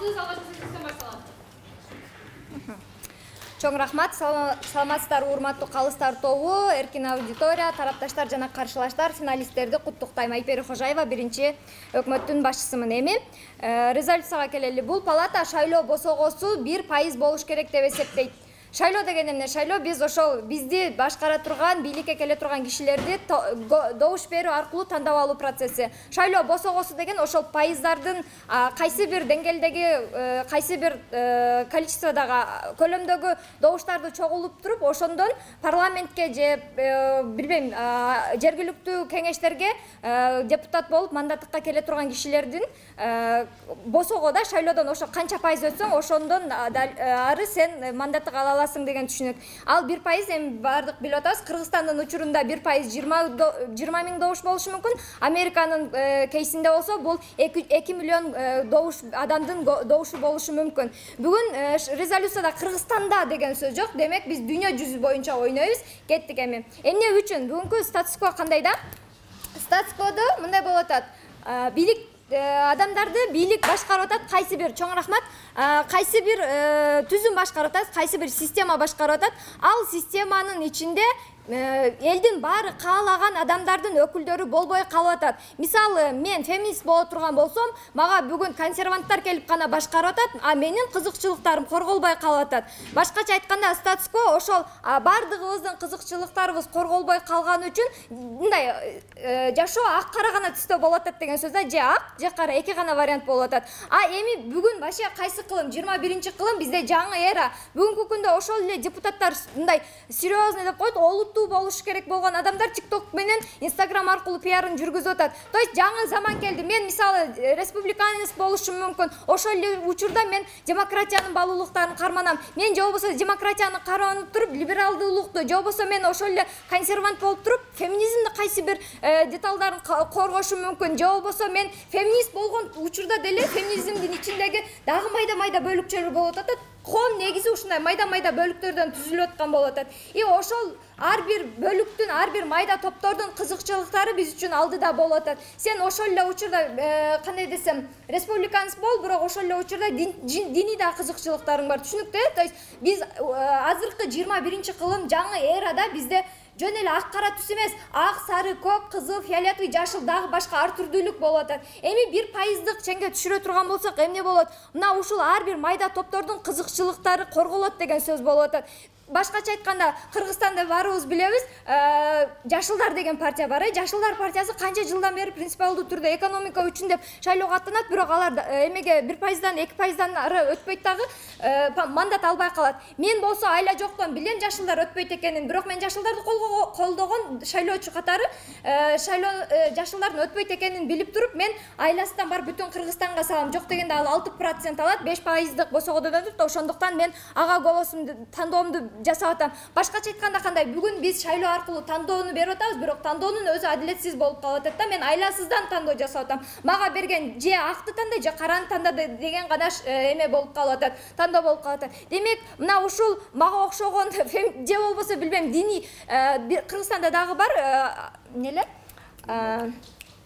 Сөз алғашқы сөзден басталады. Чоң рахмат, саламатсыздар урматтуу калыстар тобу, эркин аудитория, тарапташтар жана каршылаштар, финалисттерди куттуктайм. Айпери Кожаева, биринчи өкмөттүн башчысымын. Эми резолюцияга келели. Бул палата шайлоо босогосу 1% болуш керек деп эсептейт. Шайлоо деген эмне? Шайлоо биз ошол бизди башкара турган, бийликке келе турган кишилерди добуш берүү аркылуу тандап алуу процесси. Шайлоо босогосу деген ошол пайыздардын кайсы бир деңгээлдеги, кайсы бир количестводагы, көлөмдөгү добуштарды чогулуп туруп, ошондон парламентке же билбейм, жергиликтүү кеңештерге депутат болуп мандаттыкка келе турган кишилердин босогода шайлоодон ошо канча пайыз өтсөң, ошондон ары сен мандаттык ала деген түшүнөт. Ал 1% эми бардык билип атабыз. Кыргызстандын учурунда 1% 20 миң добуш болушу мүмкүн. Американын кейсинде болсо бул 2 миллион добуш адамдын добушу болушу мүмкүн. Бүгүн резолюцияда Кыргызстанда деген сөз жок. Демек биз дүйнө жүзү боюнча ойнойбуз. Кеттик эми. Эмне үчүн? Бүгүнкү статус-кво кандай да? Статус-кводо мындай болуп атат. Бийлик адамдарды бийлик башкарып атат, кайсы бир чоң рахмат, кайсы бир түзүм башкарып атат, кайсы бир система башкарып атат. Ал системанын ичинде элдин баары каалаган адамдардын өкүлдөрү болбой калып атат. Мисалы, мен феминист боло турган болсом, мага бүгүн консерванттар келип гана башкарып атат, а менин кызыкчылыктарым корголбой калып атат. Башкача айтканда, статус-кво ошол бардыгыбыздын кызыкчылыктарыбыз корголбой калганы үчүн мындай жашоо ак кара гана түстө болуп атат деген сөз да, же ак, же кара, эки гана вариант болуп атат. А эми бүгүн башка кайсы кылым, 21-кылым бизде жаңы эра. Бүгүнкү күндө ошол эле депутаттар мындай серьезный деп коет, болуш керек болгон адамдар TikTok менен Instagram аркылуу пиарын жүргүзүп атат. То есть жаңы заман келди. Мен мисалы республиканист болушум мүмкүн. Ошол эле учурда мен демократиянын баалуулуктарын карманам. Мен же болбосо демократияны карманып туруп, либералдуулукту, же болбосо мен ошол эле консервант болуп туруп, феминизмдин кайсы бир деталдарын коргошум мүмкүн. Же болбосо мен феминист болгон учурда деле феминизмдин ичиндеги дагы майда-майда бөлүкчөлөр болуп атат. Ком негизи ушундай майда-майда бөлүктөрдөн түзүлүп аткан болуп атат. И ошол ар бир бөлүктүн, ар бир майда топтордун кызыкчылыктары биз үчүн алдыда болуп атат. Сен ошол эле учурда кандай десем, республиканист бол, бирок ошол эле учурда диний да кызыкчылыктарың бар. Түшүнүктүү? То есть биз азыркы 21-кылым жаңы эрада бизде жөн эле ак кара түс эмес, ак, сары, көк, кызыл, фиолетовый, жашыл, дагы башка ар түрдүүлүк болуп атат. Эми 1%дык чеңге түшүрө турган болсок, эмне болот? Мына ушул ар бир майда топтордун кызыкчылыктары корголот деген сөз болуп атат. Башкача айтканда, Кыргызстанда баарыбыз билебиз, Жашылдар деген партия бар. Жашылдар партиясы канча жылдан бери принципиалдуу түрдө экономика үчүн деп шайлоого аттанат, бирок алар эмеге 1%дан 2%дан ары өтпөйт дагы мандат албай калат. Мен болсо айла жоктон билем Жашылдар өтпөйт экенин, бирок мен Жашылдарды колдогон шайлоочу катары Жашылдардын өтпөйт экенин билип туруп, мен айласынан бар бүтүн Кыргызстанга салам. Жок дегенде ал 6% алат, 5%дык босогодон өтүп, ошондуктан мен ага голосумду, тандоомду жасап атам. Башкача айтканда кандай, бүгүн биз шайлоо аркылуу тандоону берип атабыз, бирок тандоонун өзү адилетсиз болуп калып атат да. Мен айласыздан тандоо жасап атам. Мага берген же акты тандай, же караны тандады деген гана эме болуп калып атат, тандоо болуп калып атат. Демек, мына ушул мага окшогон же болбосо билбейм, диний Кыргызстанда дагы бар, эмнеле?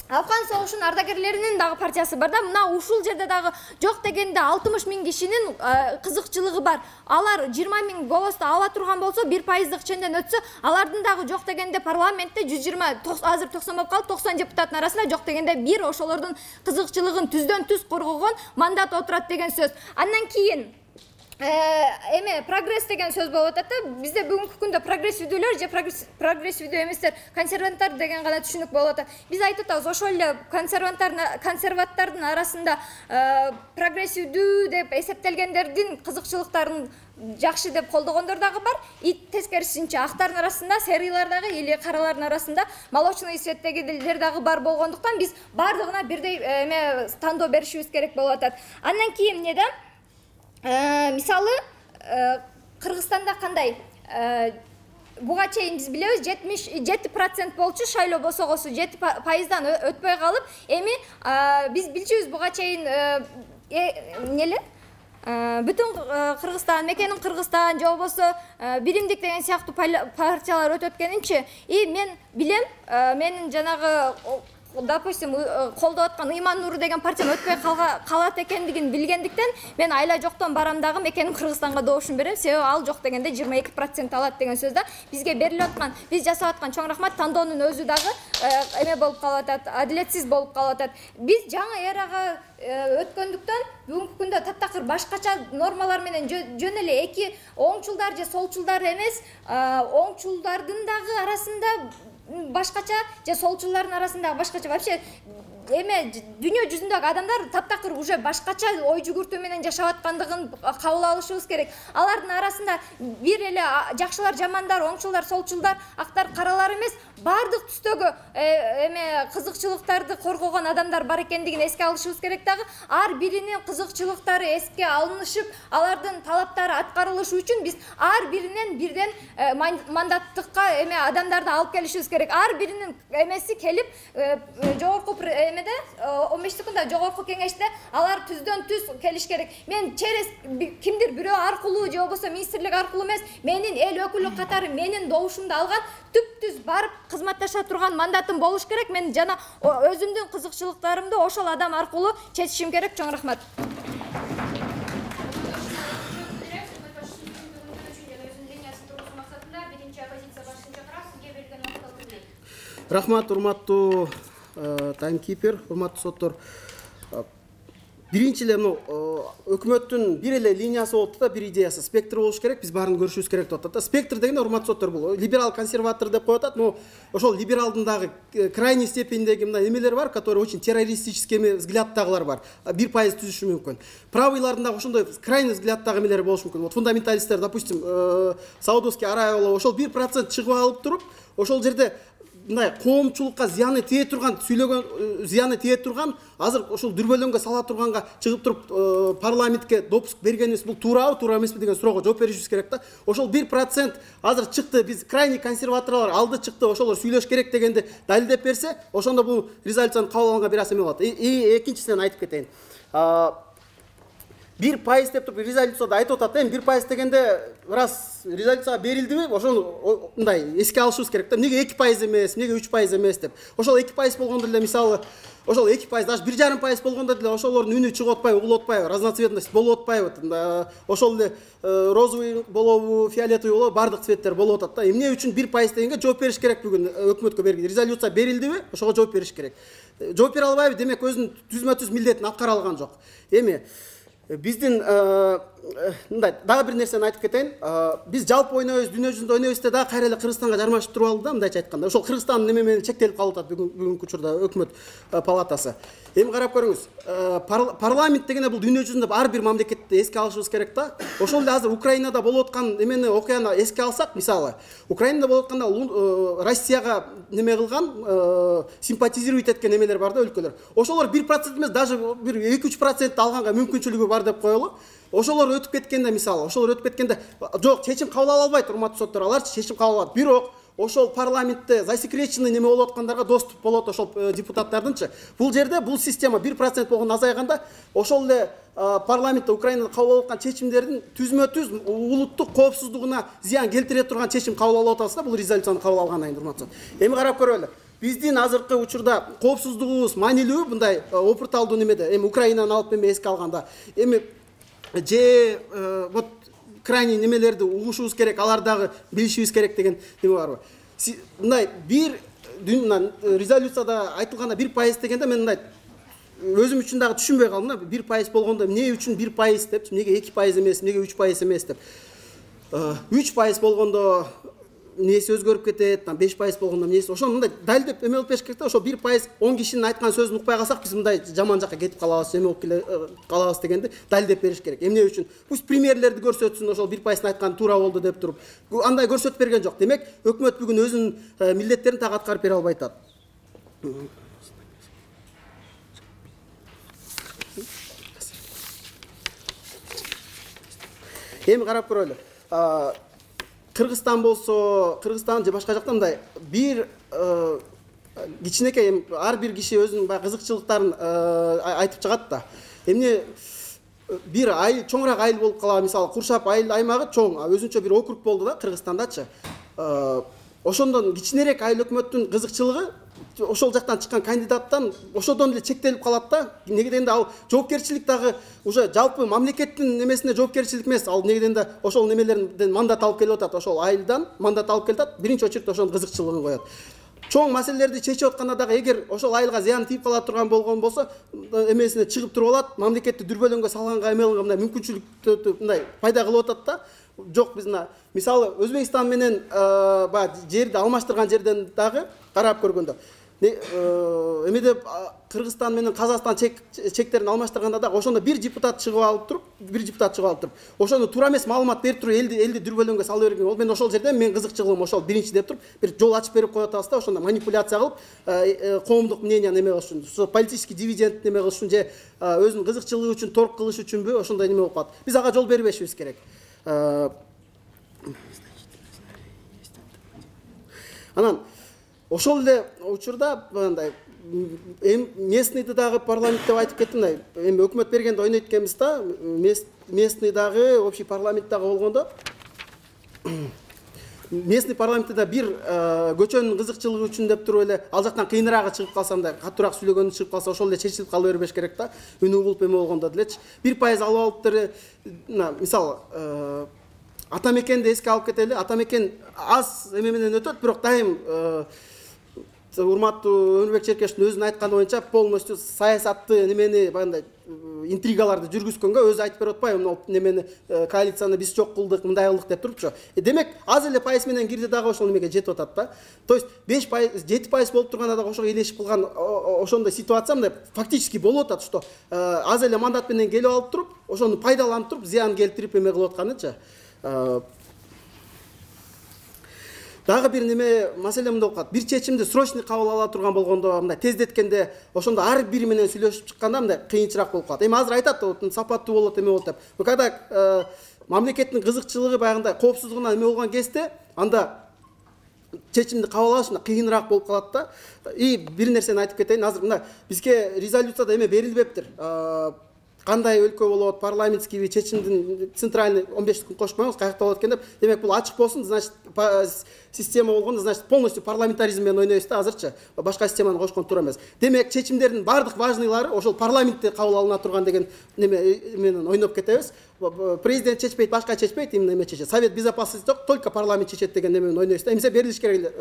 Афган согушунун ардагерлеринин дагы партиясы бар да. Мына ушул жерде дагы жок дегенде 60 миң кишинин кызыкчылыгы бар. Алар 20 миң голосду ала турган болсо, 1%дык ченден өтсө, алардын дагы жок дегенде парламентте 120, азыр 90 болуп калып, 90 депутаттын арасында жок дегенде бир ошолордун кызыкчылыгын түздөн түз коргогон мандат отурат деген сөз. Андан кийин эме прогресс деген сөз болуп атат да. Бизде бүгүнкү күндө прогрессивдүүлөр же прогрессивдүү эместер, консерванттар деген гана түшүнүк болуп атат. Биз айтып атабыз, ошол эле консерваттардын арасында прогрессивдүү деп эсептелгендердин кызыкчылыктарын жакшы деп колдогондор дагы бар. И тескерисинче актардын арасында, серыйлар дагы или каралардын арасында молочный цветтегилер дагы бар болгондуктан биз бардыгына бирдей эме тандоо беришибиз керек болуп атат. Андан кийин эмне да? Мисалы, Кыргызстанда кандай? Буга чейин биз билебиз, 77% болчу шайлоо босогосу 7%дан өтпөй калып, эми биз билчүбүз буга чейин эмнеле? Бүтүн Кыргызстан, мекенин Кыргызстан, же болбосо биримдик деген сыяктуу партиялар өтөткенинчи, и мен билем, менин жанагы допустим колдоп аткан Ыйман Нуру деген партияны өтпөй калат экендигин билгендиктен мен айла жоктон барам дагы мекеним Кыргызстанга добушун берем, себеби ал жок дегенде 22% алат деген сөз да. Бизге берилип аткан, биз жасап аткан чоң рахмат, тандоонун өзү дагы эме болуп калып атат, адилетсиз болуп калып атат. Биз жаңы эрага өткөндүктөн бүгүнкү күндө таптакыр башкача нормалар менен жөн эле эки оңчулдар же солчулдар эмес, оңчулдардын дагы арасында башкача же солчулардын арасында башкача, вообще эме дүйнө жүзүндөгү адамдар таптакыр уже башкача ой жүгүртүү менен жашап аткандыгын кабыл алышыбыз керек. Алардын арасында бир эле жакшылар, жамандар, оңчулдар, солчулдар, актар, каралар эмес, бардык түстөгү эме кызыкчылыктарды коргогон адамдар бар экендигин эске алышыбыз керек дагы. Ар биринин кызыкчылыктары эске алынышып, алардын талаптары аткарылышы үчүн биз ар биринен бирден мандаттыкка эме адамдарды алып келишибиз керек. Ар биринин эмеси келип жогорку 15-күндө жогорку кеңеште алар түздөн түз келиш керек. Мен через кимдир бирөө аркылуу же болбосо министрлик аркылуу эмес, менин эл өкүлү катары менин добушумду алган түп-түз барып кызматташа турган мандатым болуш керек. Мен жана өзүмдүн кызыкчылыктарымды ошол адам аркылуу чечишим керек. Чоң рахмат. Рахмат, урматтуу таймкипер, урматтуу соттор. Биринчи эле өкмөттүн бир эле линиясы болуп да, бир идеясы, спектр болуш керек, биз баарын көрүшүбүз керек деп атат. Спектр дегенде урматтуу соттор бул либерал консерватор деп коюп атат, но ошол либералдын дагы крайний степендеги мына эмелер бар, которые очень террористический взгляддагылар бар. 1% түзүшү мүмкүн. Правыйлардын дагы ошондой крайний взгляддагы эмелер болушу мүмкүн. Вот фундаменталисттер, допустим, Саудовский Аравия ошол 1% чыгып алып туруп, ошол жерде мындай коомчулукка зыяны тие турган, сүйлөгөн зыяны тие турган, азыр ошол дүрбөлөңгө сала турганга чыгып туруп парламентке допуск бергенибиз бул туурабы, туура эмеспи деген суроого жооп беришибиз керек да. Ошол 1% азыр чыкты, биз крайний консерваторлор алды чыкты, ошолор сүйлөш керек дегенди далилдеп берсе, ошондо бул резолюцияны кабыл алганга бир аз эме болот. Экинчисинен айтып кетейин. 1% деп туруп резолюцияда айтып атат, эми 1% дегенде раз резолюцияга берилдиби, ошону мындай эске алышыбыз керек да. Эмнеге 2% эмес, эмнеге 3% эмес деп. Ошол 2% болгондо эле мисалы, ошол 2%, даже 1,5% болгондо деле ошолордун үнү чыгып атпайбы, угулуп атпайбы, разноцветность болуп атпайбы. Ошол эле розовый болобу, фиолетовый болобу, бардык цветтер болуп атат да. Эмне үчүн 1% дегенге жооп бериш керек бүгүн өкмөткө берген. Резолюция берилдиби, ошого жооп бериш керек. Жооп бере албайбы, демек өзүнүн түзмө-түз милдетин аткара алган жок. Эми биздин мындай дагы бир нерсени айтып кетейин. Биз жалпы ойнойбуз, дүйнө жүзүндө ойнойбуз да, кайра эле Кыргызстанга жармашып туруп алды да, мындайча айтканда. Ошол Кыргызстандын неме менен чектелип калып атат бүгүнкү учурда өкмөт палатасы. Эми карап көрүңүз, парламент дегенде бул дүйнө жүзүндө ар бир мамлекетти эске алышыбыз керек да. Ошол эле азыр Украинада болуп аткан эмени окуяны эске алсак, мисалы, Украинада болуп атканда Россияга неме кылган, симпатизирует эткен эмелер бар да, өлкөлөр. Ошолор 1% эмес, даже бир 2-3% алганга мүмкүнчүлүгү бар деп коелу. Ошолор өтүп кеткенде, мисалы, ошолор өтүп кеткенде жок, чечим кабыл ала албайт, урматтуу соттор, аларчы чечим кабыл алат. Бирок ошол парламентте засекреченный неме болуп аткандарга доступ болот, ошол депутаттардынчы. Бул жерде бул система 1% болгон азайганда, ошол эле парламентте Украинада кабыл алып аткан чечимдердин түзмө-түз улуттук коопсуздугуна зыян келтире турган чечим кабыл алып атабыз да, бул резолюцияны кабыл алгандан кийин, урматтуу. Эми карап көрөлү. Биздин азыркы учурда коопсуздугубуз маанилүү, мындай опырталдуу немеде, эми Украинаны алып эме эске алганда, эми же вот крайний немелерди угушубуз керек, алар дагы билишибиз керек деген неме барбы? Мындай бир резолюцияда айтылганда 1% дегенде мен мындай өзүм үчүн дагы түшүнбөй калдым да. 1% болгондо эмне үчүн 1% деп, эмнеге 2% эмес, эмнеге 3% эмес деп. 3% болгондо эмнеси өзгөрүп кетет, 5% болгондо эмнеси, ошону мындай далилдеп эме болуп бериш керек да. Ошо 1% 10 кишинин айткан сөзүн укпай калсак, биз мындай жаман жакка кетип калабыз, эме болуп калабыз дегенди далилдеп бериш керек. Эмне үчүн? Пусть примерлерди көрсөтсүн, ошол 1% айткан туура болду деп туруп. Андай көрсөтүп берген жок. Демек, өкмөт бүгүн өзүнүн милдеттерин так аткарып бере албай атат. Эми карап көрөлү. Кыргызстан болсо, Кыргызстан же башка жакта мындай бир кичинекей ар бир киши өзүнүн баягы кызыкчылыктарын айтып чыгат да. Эмне бир айыл, чоңураак айыл болуп калабы, мисалы, Куршап айыл аймагы чоң, өзүнчө бир округ болду да Кыргызстандачы. Ошондон кичинерээк айыл өкмөттүн кызыкчылыгы ошол жактан чыккан кандидаттан ошодон эле чектелип калат да. Неге дегенде ал жоопкерчилик дагы уже жалпы мамлекеттин немесине жоопкерчилик эмес. Ал неге дегенде ошол немелерден мандат алып келип атат, ошол айылдан мандат алып келип атат. Биринчи очередь ошонун кызыкчылыгын коет. Чоң маселелерди чечип атканда дагы эгер ошол айылга зыян тийип кала турган болгон болсо, эмесине чыгып туруп алат, мамлекетти дүрбөлөңгө салганга эме кылганга мындай мүмкүнчүлүк мындай пайда кылып атат да. Жок, биз мисалы Өзбекстан менен баягы жерди алмаштырган жерден дагы карап көргөндө эмеде Кыргызстан менен Казакстан чектерин алмаштырганда да ошондо бир депутат чыгып алып туруп, ошону туура эмес маалымат берип туруп элди дүрбөлөңгө салып берген. Ол мен ошол жерден мен кызыкчылыгым ошол биринчи деп туруп, бир жол ачып берип коюп атабыз да, ошондо манипуляция кылып коомдук мненияны эме кылыш үчүн, политический дивиденд эме кылыш үчүн же өзүнүн кызыкчылыгы үчүн торг кылыш үчүнбү, ошондой неме болуп калат. Биз ага жол бербешибиз керек. Анан ошол эле учурда мындай местныйды дагы парламент деп айтып кеттим да. Эми өкмөт бергенде ойнойт экенбиз да. Местный дагы общий парламент дагы болгондо местный парламентте да бир көчөнүн кызыкчылыгы үчүн деп туруп эле ал жактан кыйыныраагы чыгып калса, мындай катуураак сүйлөгөнү чыгып калса, ошол эле чечилип кала бербеш керек да. Үнү угулуп эме болгондо делечи 1% алып алыптыр. Мисалы Атамекенди эске алып кетели. Атамекен аз эме менен өтөт, бирок дайым урматтуу Өмүрбек Черкештин өзүнүн айтканы боюнча полностью саясатты немени баягындай интригаларды жүргүзгөнгө өзү айтып берип атпайбы, мына немени коалицияны биз жок кылдык, мындай кылдык деп турупчу. Демек аз эле пайыз менен кирди дагы ошол немеге жетип атат да. То есть 5%, 7% болуп турганда дагы ошого элешип калган ошондой ситуация мындай фактически болуп атат, что аз эле мандат менен келип алып туруп, ошону пайдаланып туруп, зыян келтирип эме кылып атканычы. Дагы бир неме маселе мындай болуп калат. Бир чечимди срочный кабыл ала турган болгондо, мындай тездеткенде, ошондо ар бири менен сүйлөшүп чыкканда мындай кыйынчыраак болуп калат. Эми азыр айтат, сапаттуу болот, эме болот деп. Когда мамлекеттин кызыкчылыгы баягындай коопсуздугунан эме болгон кезде, анда чечимди кабыл алыш кыйыныраак болуп калат да. И бир нерсени айтып кетейин. Азыр мына бизге резолюцияда эме берилбептир. Кандай өлкө болот, парламентский чечимдин центральный 15 күн кошуп коюңуз, каякта болот экен деп. Демек бул ачык болсун, значит система болгондо, значит полностью парламентаризм менен ойнойбуз да азырчы. Башка системаны кошкон туура эмес. Демек чечимдердин бардык важныйлары ошол парламентте кабыл алына турган деген неме менен ойноп кетебиз. Президент чечпейт, башка чечпейт, именно эме чечет. Совет безопасности жок, только парламент чечет деген неме менен ойнойбуз да. Эмесе берилиш керек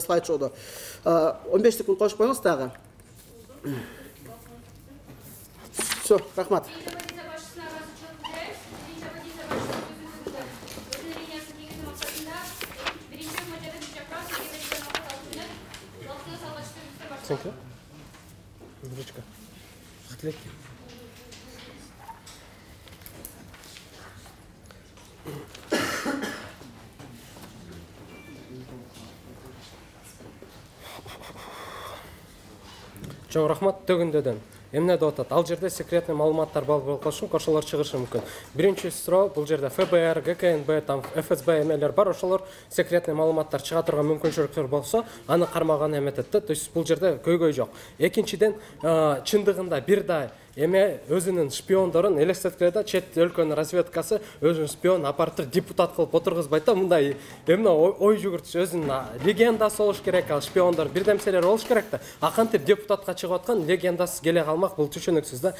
слайд-шоудо. 15 күн кошуп коюңуз дагы. Все, рахмат. Чоң рахмат төгүндөдөн. Эмне деп атат? Ал жерде секретный маалыматтар бар болуп калышы мүмкүн, ошолор чыгышы мүмкүн. Биринчи суроо, бул жерде ФБР, ГКНБ, там ФСБ эмелер бар, ошолор секретный маалыматтар чыга турган мүмкүнчүлүктөр болсо, аны кармаган эметет да. То есть бул жерде көйгөй жок. Экинчиден, чындыгында бир да эме өзүнүн шпиондорун элестеткенде чет өлкөнүн разведкасы өзүнүн шпион апарып депутат кылып отургузбайт да. Мындай эмне ой жүгүртүш, өзүнүн легендасы болуш керек, ал шпиондор бир демселер болуш керек да. Акантип депутатка чыгып аткан легендасы келе калмак, бул түшүнүксүз да.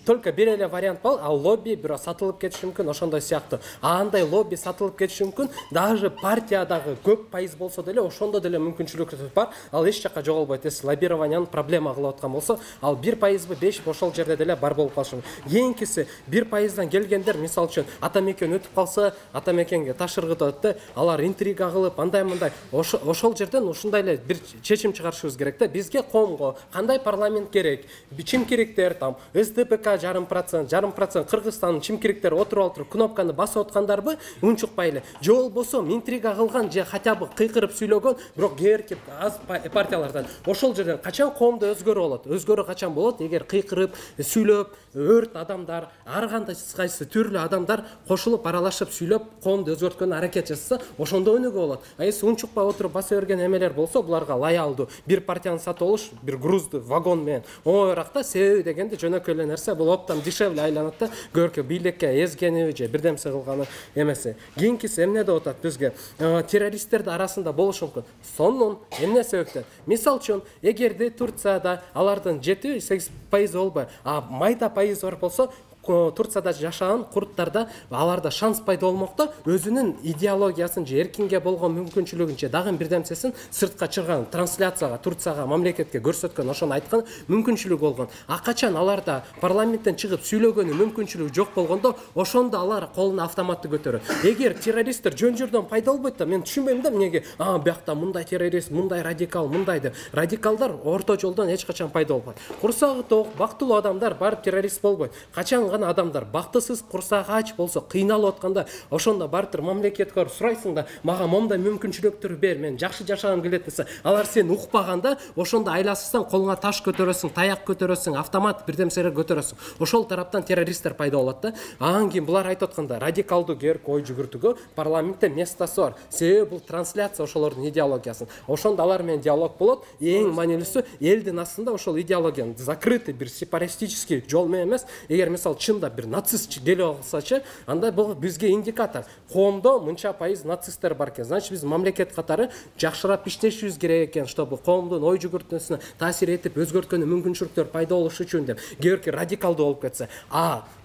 Только бир эле вариант бар, ал лобби бирөө сатылып кетиши мүмкүн, ошондой сыяктуу. Андай лобби сатылып кетиши мүмкүн, даже партиядагы көп пайыз болсо деле ошондо деле мүмкүнчүлүк бар. Ал эч жака жоголбойт. Эс лоббированияны проблема кылып аткан болсо, ал 1%бы 5 ошол жерде деле бар болуп калышы мүмкүн. Кийинкиси 1%дан келгендер, мисалы үчүн Атамекен өтүп калса, Атамекенге ташыргытат да, алар интрига кылып, андай-мындай. Ошол жерден ушундай эле бир чечим чыгарышыбыз керек да. Бизге коомго кандай парламент керек? Чимкириктер там СДПК жарым процент, Кыргызстандын чимкириктери отуруп алып кнопканы басып аткандарбы, унчукпай эле. Же болбосо интрига кылган же хотя бы кыйкырып сүйлөгөн, бирок гээркип аз партиялардан. Ошол жерден качан коомдо өзгөрүү болот? Өзгөрүү качан болот? Эгер кыйкырып, сүйлөп, өрт адамдар, ар кандай кайсы түрлүү адамдар кошулуп аралашып сүйлөп коомду өзгөрткөнгө аракет жасаса, ошондо өнүгүү болот. А эс унчукпай отуруп баса берген эмелер болсо, буларга лаялдуу бир партияны сатып алыш, бир грузду вагон менен оңоюраак да, себеби дегенде жөнөкөй эле нерсе, бул оптом дешевле айланат да, көркө бийликке эзгениби же бирдемсе кылганы эмеси. Кийинкиси эмне деп атат бизге? Террористтердин арасында болушу мүмкүн. Сонун эмне себептен? Мисал үчүн, эгерде Турцияда алардын 7-8% болбой, а майда пайыз бар болсо, Турцияда жашаган курттарда аларда шанс пайда болмокто, өзүнүн идеологиясын же эркинге болгон мүмкүнчүлүгүн же дагы бирдемсесин сыртка чыгарган, трансляцияга, Турцияга, мамлекетке көрсөткөн, ошону айткан мүмкүнчүлүгү болгон. А качан аларда парламенттен чыгып сүйлөгөнү мүмкүнчүлүгү жок болгондо, ошондо алар колуна автоматты көтөрөт. Эгер террористтер жөн жерден пайда болбойт да, мен түшүнбөйм да эмнеге, биякта мындай террорист, мындай радикал, мындай деп. Радикалдар орто жолдон эч качан пайда болбойт. Курсагы ток, бактылуу адамдар барып террорист болбойт. Качан адамдар бактысыз, курсагы ач болсо, кыйналып атканда, ошондо барып мамлекетке барып сурайсың да, мага момундай мүмкүнчүлүктөр бер, мен жакшы жашагым келет десе, алар сени укпаганда, ошондо айласыздан колуңа таш көтөрөсүң, таяк көтөрөсүң, автомат бирдемселер көтөрөсүң. Ошол тараптан террористтер пайда болот да. Анан кийин булар айтып атканда, радикалдуу керк ой жүгүртүүгө парламентте местосы бар. Себеби бул трансляция ошолордун идеологиясын. Ошондо алар менен диалог болот. Эң маанилүүсү, элдин астында ошол идеологиянын закрытый бир сепаратистический жол менен эмес, эгер мисалы чында бир нацист келип алсачы, анда бул бизге индикатор. Коомдо мынча пайыз нацисттер бар экен. Значит, биз мамлекет катары жакшыраак иштешибиз керек экен, чтобы коомдун ой жүгүртүүсүнө таасир этип өзгөрткөнү мүмкүнчүлүктөр пайда болуш үчүн деп. Кээки радикалдуу болуп кетсе,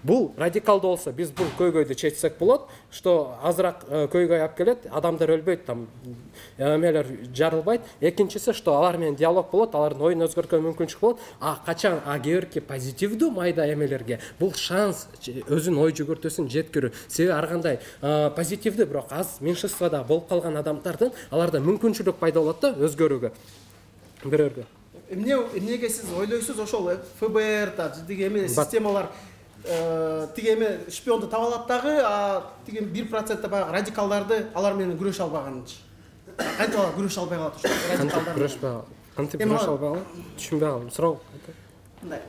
бул радикалдуу болсо, биз бул көйгөйдү чечсек болот, что азыраак көйгөй алып келет, адамдар өлбөйт, там эмелер жарылбайт. Экинчиси, что алар менен диалог болот, алардын оюн өзгөрткөн мүмкүнчүлүк болот. Качан кээки позитивдүү майда эмелерге бул шанс өзүнүн ой жүгүртүүсүн жеткирүү. Себеби ар кандай позитивдүү, бирок аз меньшинствода болуп калган адамдардын аларда мүмкүнчүлүк пайда болот да өзгөрүүгө, бирөөгө. Эмнеге сиз ойлойсуз ошол ФБР да тиги эме системалар тиги эме шпионду таба алат дагы, тиги 1% баягы радикалдарды алар менен күрөшө албаганчы? Кантип алар күрөшө албай калат ошол радикалдар? Кантип күрөшө албай калат? Түшүнбөй калдым. Суроо. Мындай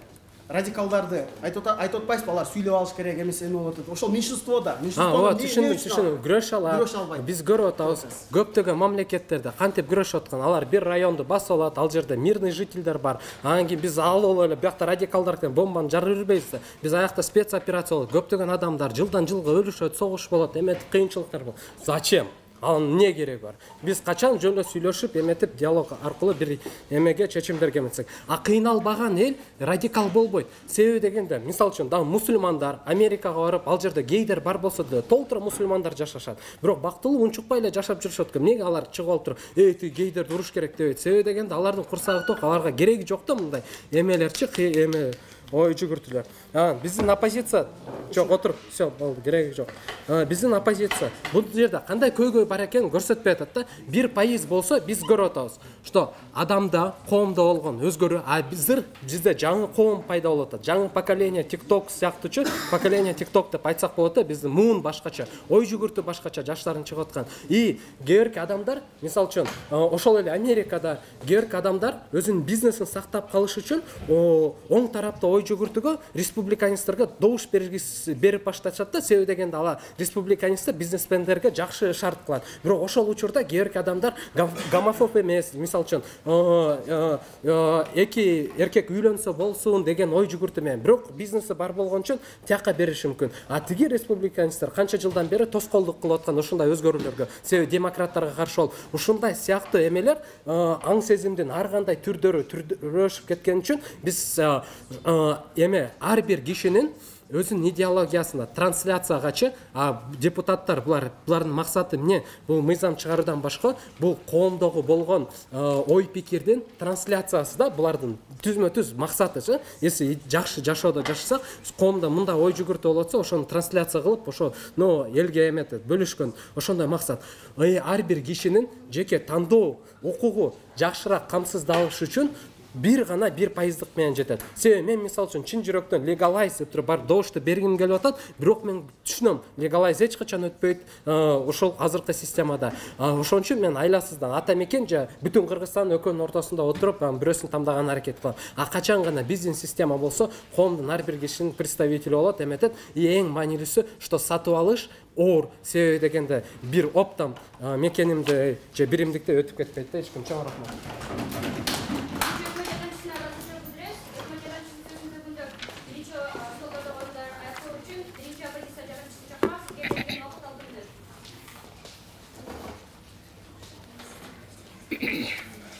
радикалдарды айтып атпайсызбы, алар сүйлөп алыш керек эмес, эме болот деп. Ошол меньшинство да. Түшүндүм. Күрөшө алат. Биз көрүп атабыз, көптөгөн мамлекеттерде кантип күрөшүп аткан. Алар бир районду басып алат, ал жерде мирный жительдер бар. Анан кийин биз алып эле биякта радикалдар менен бомбаны жарып жүрбөйбүз. Биз аякта спецоперация болот. Көптөгөн адамдар жылдан жылга өлүшөт, согуш болот, эметип кыйынчылыктар болот. Зачем? Анын эмне кереги бар? Биз качан жөн сүйлөшүп, эметип диалог аркылуу бир эмеге чечимдерге эметсек. Кыйналбаган эл радикал болбойт. Себеби дегенде, мисалы үчүн, дагы мусулмандар Америкага барып, ал жерде гейдер бар болсо да, толтура мусулмандар жашашат. Бирок бактылуу унчукпай эле жашап жүрүшөт. Эмнеге алар чыгып алып туруп, тиги гейдерди уруш керек дебейт? Себеби дегенде, алардын курсагы ток, аларга кереги жок да мындай эмелерчи, эме ой жүгүртүлөр. Биздин оппозиция жок, отуруп, все, болду, кереги жок. Биздин оппозиция бул жерде кандай көйгөй бар экенин көрсөтпөй атат да. 1% болсо биз көрүп атабыз, что адамда, коомдо болгон өзгөрүү, бизде жаңы коом пайда болуп атат. Жаңы поколение TikTok сыяктуучу поколение TikTok деп айтсак болот да, биздин муун башкача, ой жүгүртүү башкача, жаштардын чыгып аткан. Кээки адамдар, мисалы үчүн, ошол эле Америкада кээки адамдар өзүнүн бизнесин сактап калыш үчүн оң тарапта ой жүгүртүүгө республиканисттерге добуш берип башташат да. Себеби дегенде алар республиканисттер бизнесмендерге жакшы шарт кылат. Бирок ошол учурда кээки адамдар гомофоб эмес, мисалы үчүн, эки эркек үйлөнсө болсун деген ой жүгүртүү менен, бирок бизнеси бар болгон үчүн тияка бериши мүмкүн. Тиги республиканисттер канча жылдан бери тоскоолдук кылып аткан ушундай өзгөрүүлөргө, себеби демократтарга каршы болуп, ушундай сыяктуу эмелер аң сезимдин ар кандай түрдөрү түрдөшүп кеткен үчүн биз ар бир кишинин өзүнүн идеологиясына трансляциягачы, депутаттар булардын максаты эмне? Бул мыйзам чыгаруудан башка, бул коомдогу болгон ой пикирдин трансляциясы да, булардын түзмө-түз максатычы. Эси жакшы жашоодо жашасак, коомдо мындай ой жүгүртүү болот, ошону трансляция кылып, ошо элге эметет, бөлүшкөн, ошондой максат. Ар бир кишинин жеке тандоо укугу жакшыраак камсыздалыш үчүн бир гана 1% менен жетет. Себеби мен мисалы үчүн чын жүрөктөн легалайз деп туруп бар добушту бергим келип атат, бирок мен түшүнөм, легалайз эч качан өтпөйт ошол азыркы системада. Ошон үчүн мен айласыздан ата мекен же бүтүн Кыргызстан экөөнүн ортосунда отуруп, бирөөсүн тандаган аракет кылам. Качан гана биздин система болсо, коомдун ар бир кишинин представители болот, эметет. Эң маанилүүсү, что сатып алыш оор. Себеби дегенде бир оптом мекенимди же биримдикте өтүп кетпейт да эч ким. Чоң рахмат.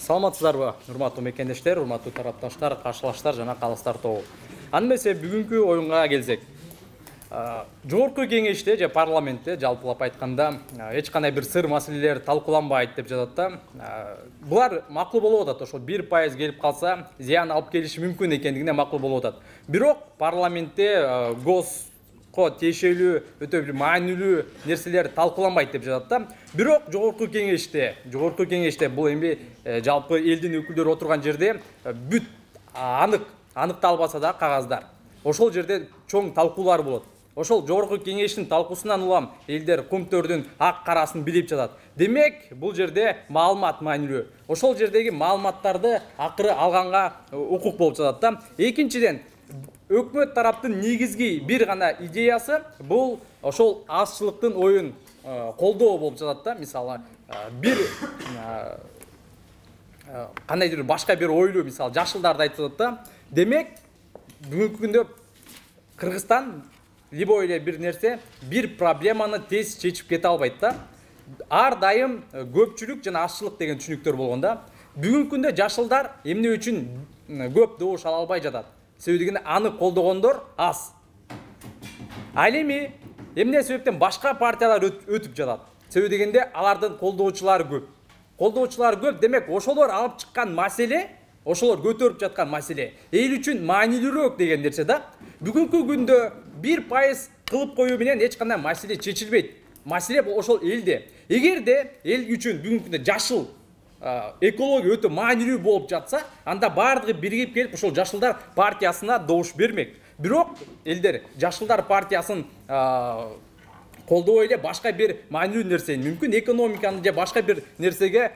Саламатсыздарбы, урматтуу мекендештер, урматтуу тарапташтар, каршылаштар жана калыстар тобу. Анда эмесе бүгүнкү оюнга келсек. Жогорку кеңеште же парламентте жалпылап айтканда эч кандай бир сыр маселелер талкууланбайт деп жатат да. Булар макул болуп атат. Ошол 1% келип калса, зыян алып келиши мүмкүн экендигине макул болуп атат. Бирок парламентте госко тиешелүү өтө бир маанилүү нерселер талкууланбайт деп жатат да. Бирок жогорку кеңеште бул эми жалпы элдин өкүлдөрү отурган жерде бүт аныкталбаса да кагаздар. Ошол жерде чоң талкуулар болот. Ошол жогорку кеңештин талкуусунан улам элдер кумтөрдүн ак карасын билип жатат. Демек, бул жерде маалымат маанилүү. Ошол жердеги маалыматтарды акыры алганга укук болуп жатат да. Экинчиден, өкмөт тараптын негизги бир гана идеясы бул ошол азчылыктын оюн колдоо болуп жатат да. Мисалы, бир кандайдыр башка бир ойлуу, мисалы, жашылдарды айтып жатат да. Демек, бүгүнкү күндө Кыргызстан либо эле бир нерсе, бир проблеманы тез чечип кете албайт да. Ар дайым көпчүлүк жана азчылык деген түшүнүктөр болгон да. Бүгүнкү күндө жашылдар эмне үчүн көп добуш ала албай жатат? Себеби дегенде аны колдогондор аз. Ал эми эмне себептен башка партиялар өтүп жатат? Себеби дегенде алардын колдоочулары көп. Демек, ошолор алып чыккан маселе, ошолор көтөрүп жаткан маселе эл үчүн маанилүүрөөк деген нерсе да. Бүгүнкү күндө 1% кылып коюу менен эч кандай маселе чечилбейт. Маселе ошол элде. Эгерде эл үчүн бүгүнкү күндө жашыл экология өтө маанилүү болуп жатса, анда бардыгы биригип келип ошол жашылдар партиясына добуш бермек. Бирок элдер жашылдар партиясын колдоо эле башка бир маанилүү нерсени, мүмкүн экономиканы же башка бир нерсеге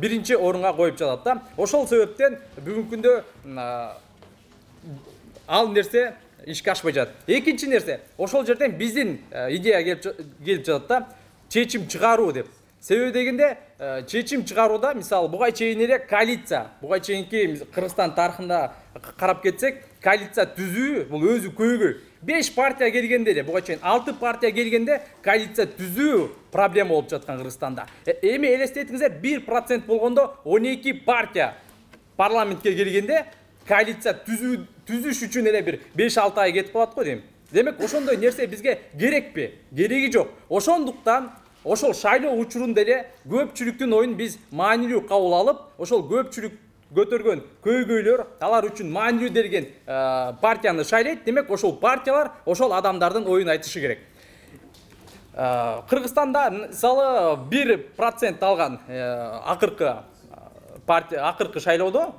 биринчи орунга коюп жатат да. Ошол себептен бүгүнкү күндө ал нерсе ишке ашпай жатат. Экинчи нерсе, ошол жерден биздин идея келип жатат да, чечим чыгаруу деп. Себеби дегенде чечим чыгарууда, мисалы, буга чейин эле коалиция, буга чейинки Кыргызстан тарыхында карап кетсек, коалиция түзүү бул өзү көйгөй. 5 партия келгенде эле, буга чейин 6 партия келгенде коалиция түзүү проблема болуп жаткан Кыргызстанда. Эми элестетиңиздер, 1% болгондо 12 партия парламентке келгенде коалиция түзүш үчүн эле бир 5-6 ай кетип калат го дейм. Демек, ошондой нерсе бизге керекпи? Кереги жок. Ошондуктан ошол шайлоо учурунда эле көпчүлүктүн оюн биз маанилүү кабыл алып, ошол көпчүлүк көтөргөн көйгөйлөр алар үчүн маанилүү делген партияны шайлайт. Демек, ошол партиялар ошол адамдардын оюн айтышы керек. Кыргызстанда мисалы 1% алган акыркы шайлоодо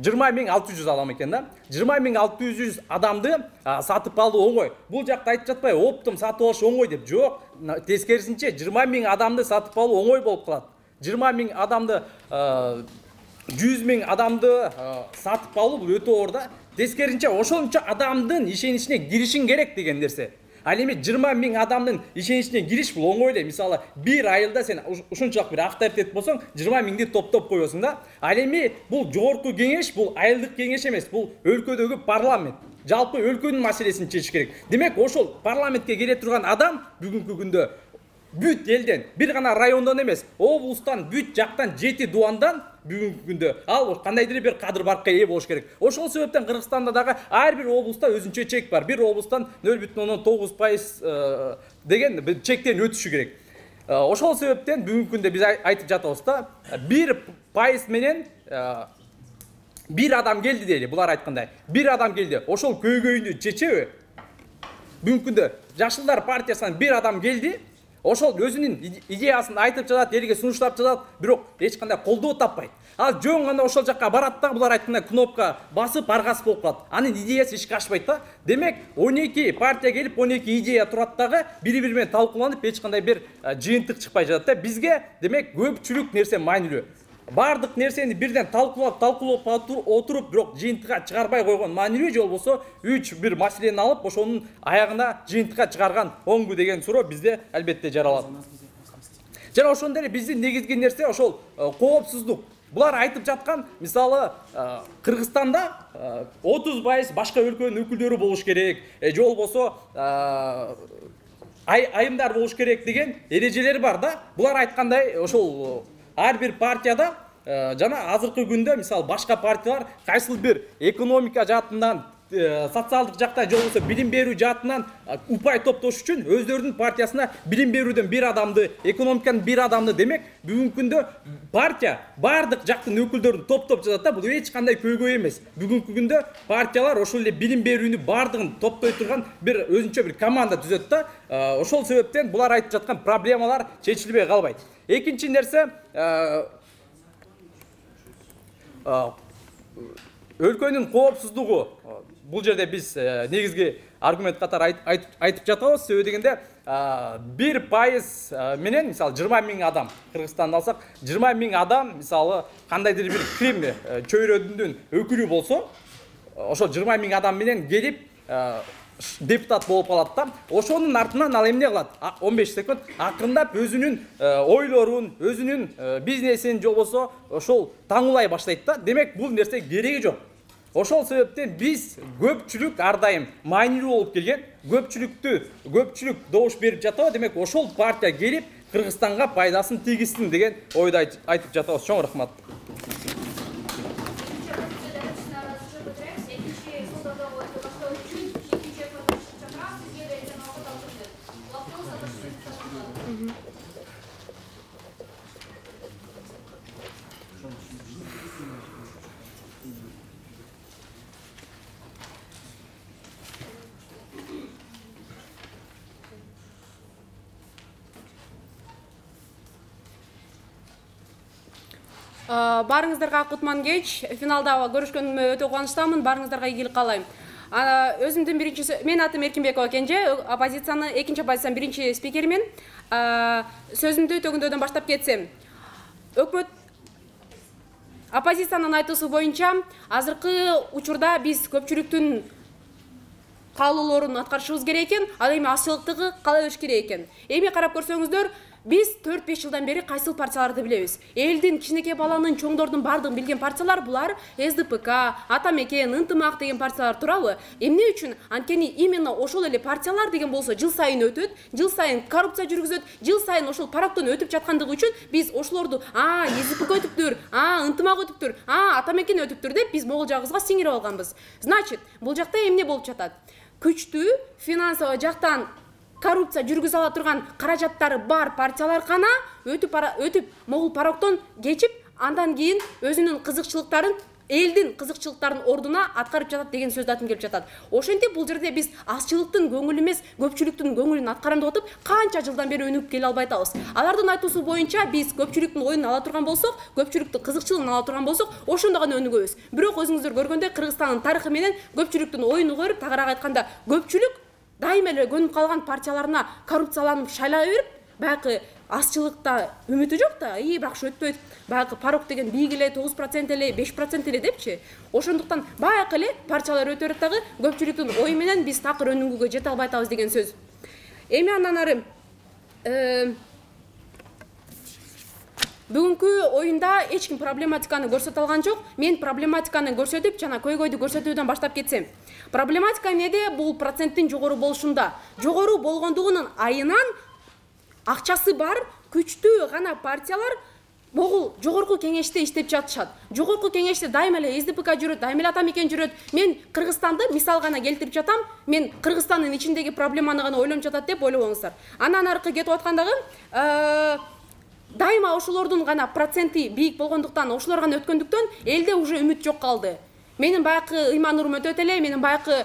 20.600 адам экен да. 20.600 адамды сатып алуу оңой. Бул жакта айтып жатпайбы, оптом сатып алыш оңой деп? Жок, тескерисинче 20.000 адамды сатып алуу оңой болуп калат. 20.000 адамды 100.000 адамды сатып алуу бул өтө оор да. Тескерисинче ошончо адамдын ишеничине киришиң керек деген нерсе. Ал эми 20.000 адамдын ишеничине кириш бул оңой эле. Мисалы, бир айылда сен ушунчалык бир авторитет болсоң, 20.000ди топтоп коесуң да. Ал эми бул жогорку кеңеш, бул айылдык кеңеш эмес, бул өлкөдөгү парламент. Жалпы өлкөнүн маселесин чечиш керек. Демек, ошол парламентке келе турган адам бүгүнкү күндө бүт элден, бир гана райондон эмес, облустан, бүт жактан 7 дуандан бүгүнкү күндө ал кандайдыр бир кадыр баркка ээ болуш керек. Ошол себептен Кыргызстанда дагы ар бир облуста өзүнчө чек бар. Бир облустан 0,9% деген чектен өтүшү керек. Ошол себептен бүгүнкү күндө биз айтып жатабыз да, 1% менен бир адам келди дейли, булар айткандай. Бир адам келди. Ошол көйгөйүнү чечеби? Бүгүнкү күндө Жашылдар партиясынан бир адам келди. ошол өзүнүн идеясын айтып жатат, элге сунуштап жатат, бирок эч кандай колдоо таппайт. Ал жөн гана ошол жакка барат да, булар айткандай кнопка басып аргасы болуп калат. Анын идеясы ишке ашпайт да. Демек 12 партия келип 12 идея турат дагы бири-бири менен талкууланып эч кандай бир жыйынтык чыкпай жатат да. Бизге демек көпчүлүк нерсе маанилүү. Бардык нерсени бирден талкуулап отуруп, бирок жыйынтыкка чыгарбай койгон маанилүү, же болбосо 3 бир маселени алып ошонун аягына жыйынтыкка чыгарган оңбу деген суроо бизде албетте жаралат. Жана ошондой эле биздин негизги нерсе ошол коопсуздук. Булар айтып жаткан, мисалы, Кыргызстанда 30% башка өлкөнүн өкүлдөрү болуш керек, же болбосо айымдар болуш керек деген эрежелер бар да. Булар айткандай ошол ар бир партияда жана азыркы күндө мисалы башка партиялар кайсыл бир экономика жаатынан, социалдык жактан, же болбосо билим берүү жаатынан упай топтош үчүн өздөрүнүн партиясына билим берүүдөн бир адамды, экономикадан бир адамды, демек бүгүнкү күндө партия бардык жактын өкүлдөрүн топтоп жатат да. Бул эч кандай көйгөй эмес. Бүгүнкү күндө партиялар ошол эле билим берүүнү бардыгын топтой турган бир өзүнчө бир команда түзөт да. Ошол себептен булар айтып жаткан проблемалар чечилбей калбайт. Экинчи нерсе, өлкөнүн коопсуздугу. Бул жерде биз негизги аргумент катары айтып жатабыз. Себеби дегенде 1% менен мисалы 20 000 адам Кыргызстанды алсак, 20 000 адам мисалы кандайдыр бир Крим чөйрөдүнүн өкүлү болсо, ошол 20 000 адам менен келип депутат болуп калат да. Ошонун артынан ал эмне кылат? 15 секунд акырындап өзүнүн ойлорун, өзүнүн бизнесин, же болбосо ошол таңуулай баштайт да. Демек бул нерсе кереги жок. Ошол себептен биз көпчүлүк ар дайым маанилүү болуп келген, көпчүлүк добуш берип жатабы. Демек ошол партия келип Кыргызстанга пайдасын тийгизсин деген ойду айтып жатабыз. Чоң рахмат. Барыңыздарга Кутман кеч, финалда көрүшкөнүмө өтө кубанычтамын. Барыңыздарга ийгилик каалайм. Өзүмдүн биринчи, мен атым Эркинбекова Кенже, экинчи оппозициянын биринчи спикеримен. Сөзүмдү төгүндөдөн баштап кетсем, өкмөт оппозициянын айтуусу боюнча азыркы учурда биз көпчүлүктүн каалоолорун аткарышыбыз керек экен, ал эми азчылыктыгы кала бериш керек экен. Эми карап көрсөңүздөр, биз 4-5 жылдан бери кайсыл партияларды билебиз. Элдин, кичинекей баланын, чоңдордун бардыгын билген партиялар булар СДПК, Атамекен, Ынтымак деген партиялар турабы? Эмне үчүн? Анткени именно ошол эле партиялар деген болсо жыл сайын өтөт, жыл сайын коррупция жүргүзөт, жыл сайын ошол пароктон өтүп жаткандыгы үчүн биз ошолорду СДПК өтүптүр, Ынтымак өтүптүр, Атамекен өтүптүр деп биз могул жагыбызга сиңирип алганбыз. Значит, бул жакта эмне болуп жатат? Күчтүү финансовый жактан коррупция жүргүзө ала турган каражаттары бар партиялар гана өтүп могул пароктон кечип, андан кийин өзүнүн кызыкчылыктарын, элдин кызыкчылыктарын ордуна аткарып жатат деген сөздү айтып келип жатат. Ошентип бул жерде биз азчылыктын көңүлү эмес, көпчүлүктүн көңүлүн аткарам деп атып, канча жылдан бери өнүгүп келе албай атабыз. Алардын айтуусу боюнча биз көпчүлүктүн оюн ала турган болсок, көпчүлүктүн кызыкчылыгын ала турган болсок, ошондо гана өнүгөбүз. Бирок өзүңүздөр көргөндөй Кыргызстандын тарыхы менен көпчүлүктүн оюну көрүп, тагыраак айтканда, көпчүлүк дайыма эле көнүп калган партияларына коррупцияланып шайлай берип, баягы азчылыкта үмүтү жок да, бирок ушу өтпөйт, баягы парок деген бийик эле 9% эле, 5% эле депчи. Ошондуктан баягы эле партиялар өтө берет дагы, көпчүлүктүн ою менен биз такыр өнүгүүгө жете албай атабыз деген сөз. Эми андан ары бүгүнкү оюнда эч ким проблематиканы көрсөтө алган жок. Мен проблематиканы көрсөтүп, жана көйгөйдү көрсөтүүдөн баштап кетсем. Проблематика эмнеде? Бул проценттин жогору болушунда. Жогору болгондугунун айынан акчасы бар, күчтүү гана партиялар могул жогорку кеңеште иштеп жатышат. Жогорку кеңеште дайыма эле СДПК жүрөт, дайыма эле Атамекен жүрөт. Мен Кыргызстанды мисал гана келтирип жатам. Мен Кыргызстандын ичиндеги проблеманы гана ойлонуп жатат деп ойлобоңуздар. Андан аркы кетип аткандагы дайыма ошолордун гана проценти бийик болгондуктан, ошолор гана өткөндүктөн элде уже үмүт жок калды. Менин баягы Ыйман Нурум өтөт эле, менин баягы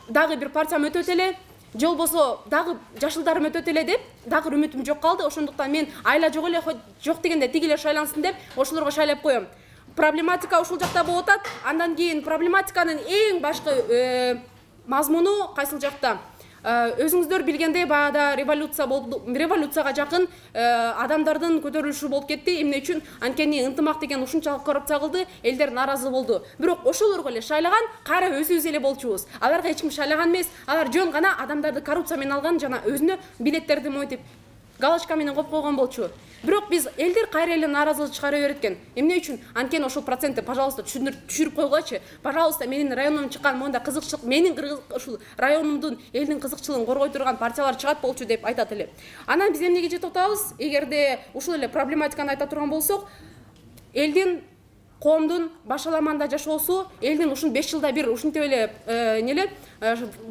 дагы бир партиям өтөт эле. же болбосо дагы жашылдарым өтөт эле деп дагы үмүтүм жок калды. Ошондуктан мен айла жок эле жок дегенде тигилер шайлансын деп ошолорго шайлап коем. Проблематика ушул жакта болуп атат. Андан кийин проблематиканын эң башкы мазмуну кайсыл жакта? Өзүңүздөр билгендей баягыда революцияга жакын адамдардын көтөрүлүшү болуп кетти. Эмне үчүн? Анткени ынтымак деген ушунчалык коррупция кылды, элдер нааразы болду. Бирок ошолорго эле шайлаган кайра өзүбүз эле болчубуз. Аларга эч ким шайлаган эмес. Алар жөн гана адамдарды коррупция менен алган жана өзүнө билеттерди мойтип галочка менен коюп койгон болчу. Бирок биз элдер кайра эле нааразылык чыгара берет экен. Эмне үчүн? Анткени ошол процентти, пожалуйста, түшүрүп койгулачы. Пожалуйста, менин районумдан чыккан монда кызыкчылык, менин ушул районумдун элдин кызыкчылыгын коргой турган партиялар чыгат болчу деп айтат эле. Анан биз эмнеге жетип атабыз? Эгерде ушул эле проблематиканы айта турган болсок, элдин коомдун башаламанда жашоосу, элдин ушун 5 жылда бир ушинтип эле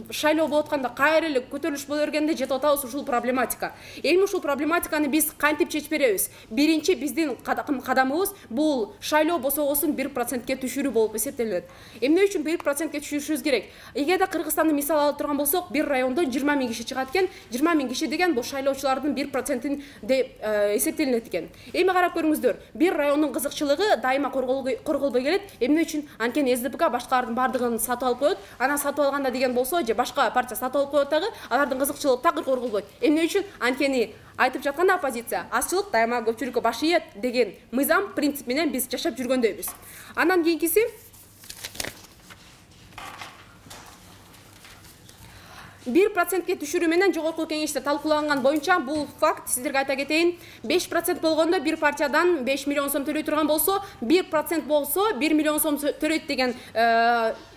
шайлоо болуп атканда кайра эле көтөрүлүш боло бергенде жетип атабыз ушул проблематика. Эми ушул проблематиканы биз кантип чечип беребиз? Биринчи биздин кадамыбыз бул шайлоо босогосун 1%ке түшүрүү болуп эсептелет. Эмне үчүн 1%ке түшүрүшүбүз керек? Эгерде Кыргызстанды мисал алып турган болсок, бир райондон 20 000 киши чыгат экен. 20 000 киши деген бул шайлоочулардын 1%ин деп эсептелинет экен. Эми карап көрүңүздөр, бир райондун кызыкчылыгы дайыма корголбой келет. Эмне үчүн? Анткени СДПК башкалардын бардыгын сатып алып коет. Анан сатып алганда деген болсо, же башка партия сатып алып коет дагы, алардын кызыкчылыгы такыр корголбойт. Эмне үчүн? Анткени айтып жаткан оппозиция азчылык дайыма көпчүлүккө баш ийет деген мыйзам, принцип менен биз жашап жүргөндөйбүз. Андан кийинкиси 1%ке түшүрүү менен жогорку кеңеште талкууланган боюнча бул факт сиздерге айта кетейин. 5% болгондо бир партиядан 5 миллион сом төлөй турган болсо, 1% болсо 1 миллион сом төлөйт деген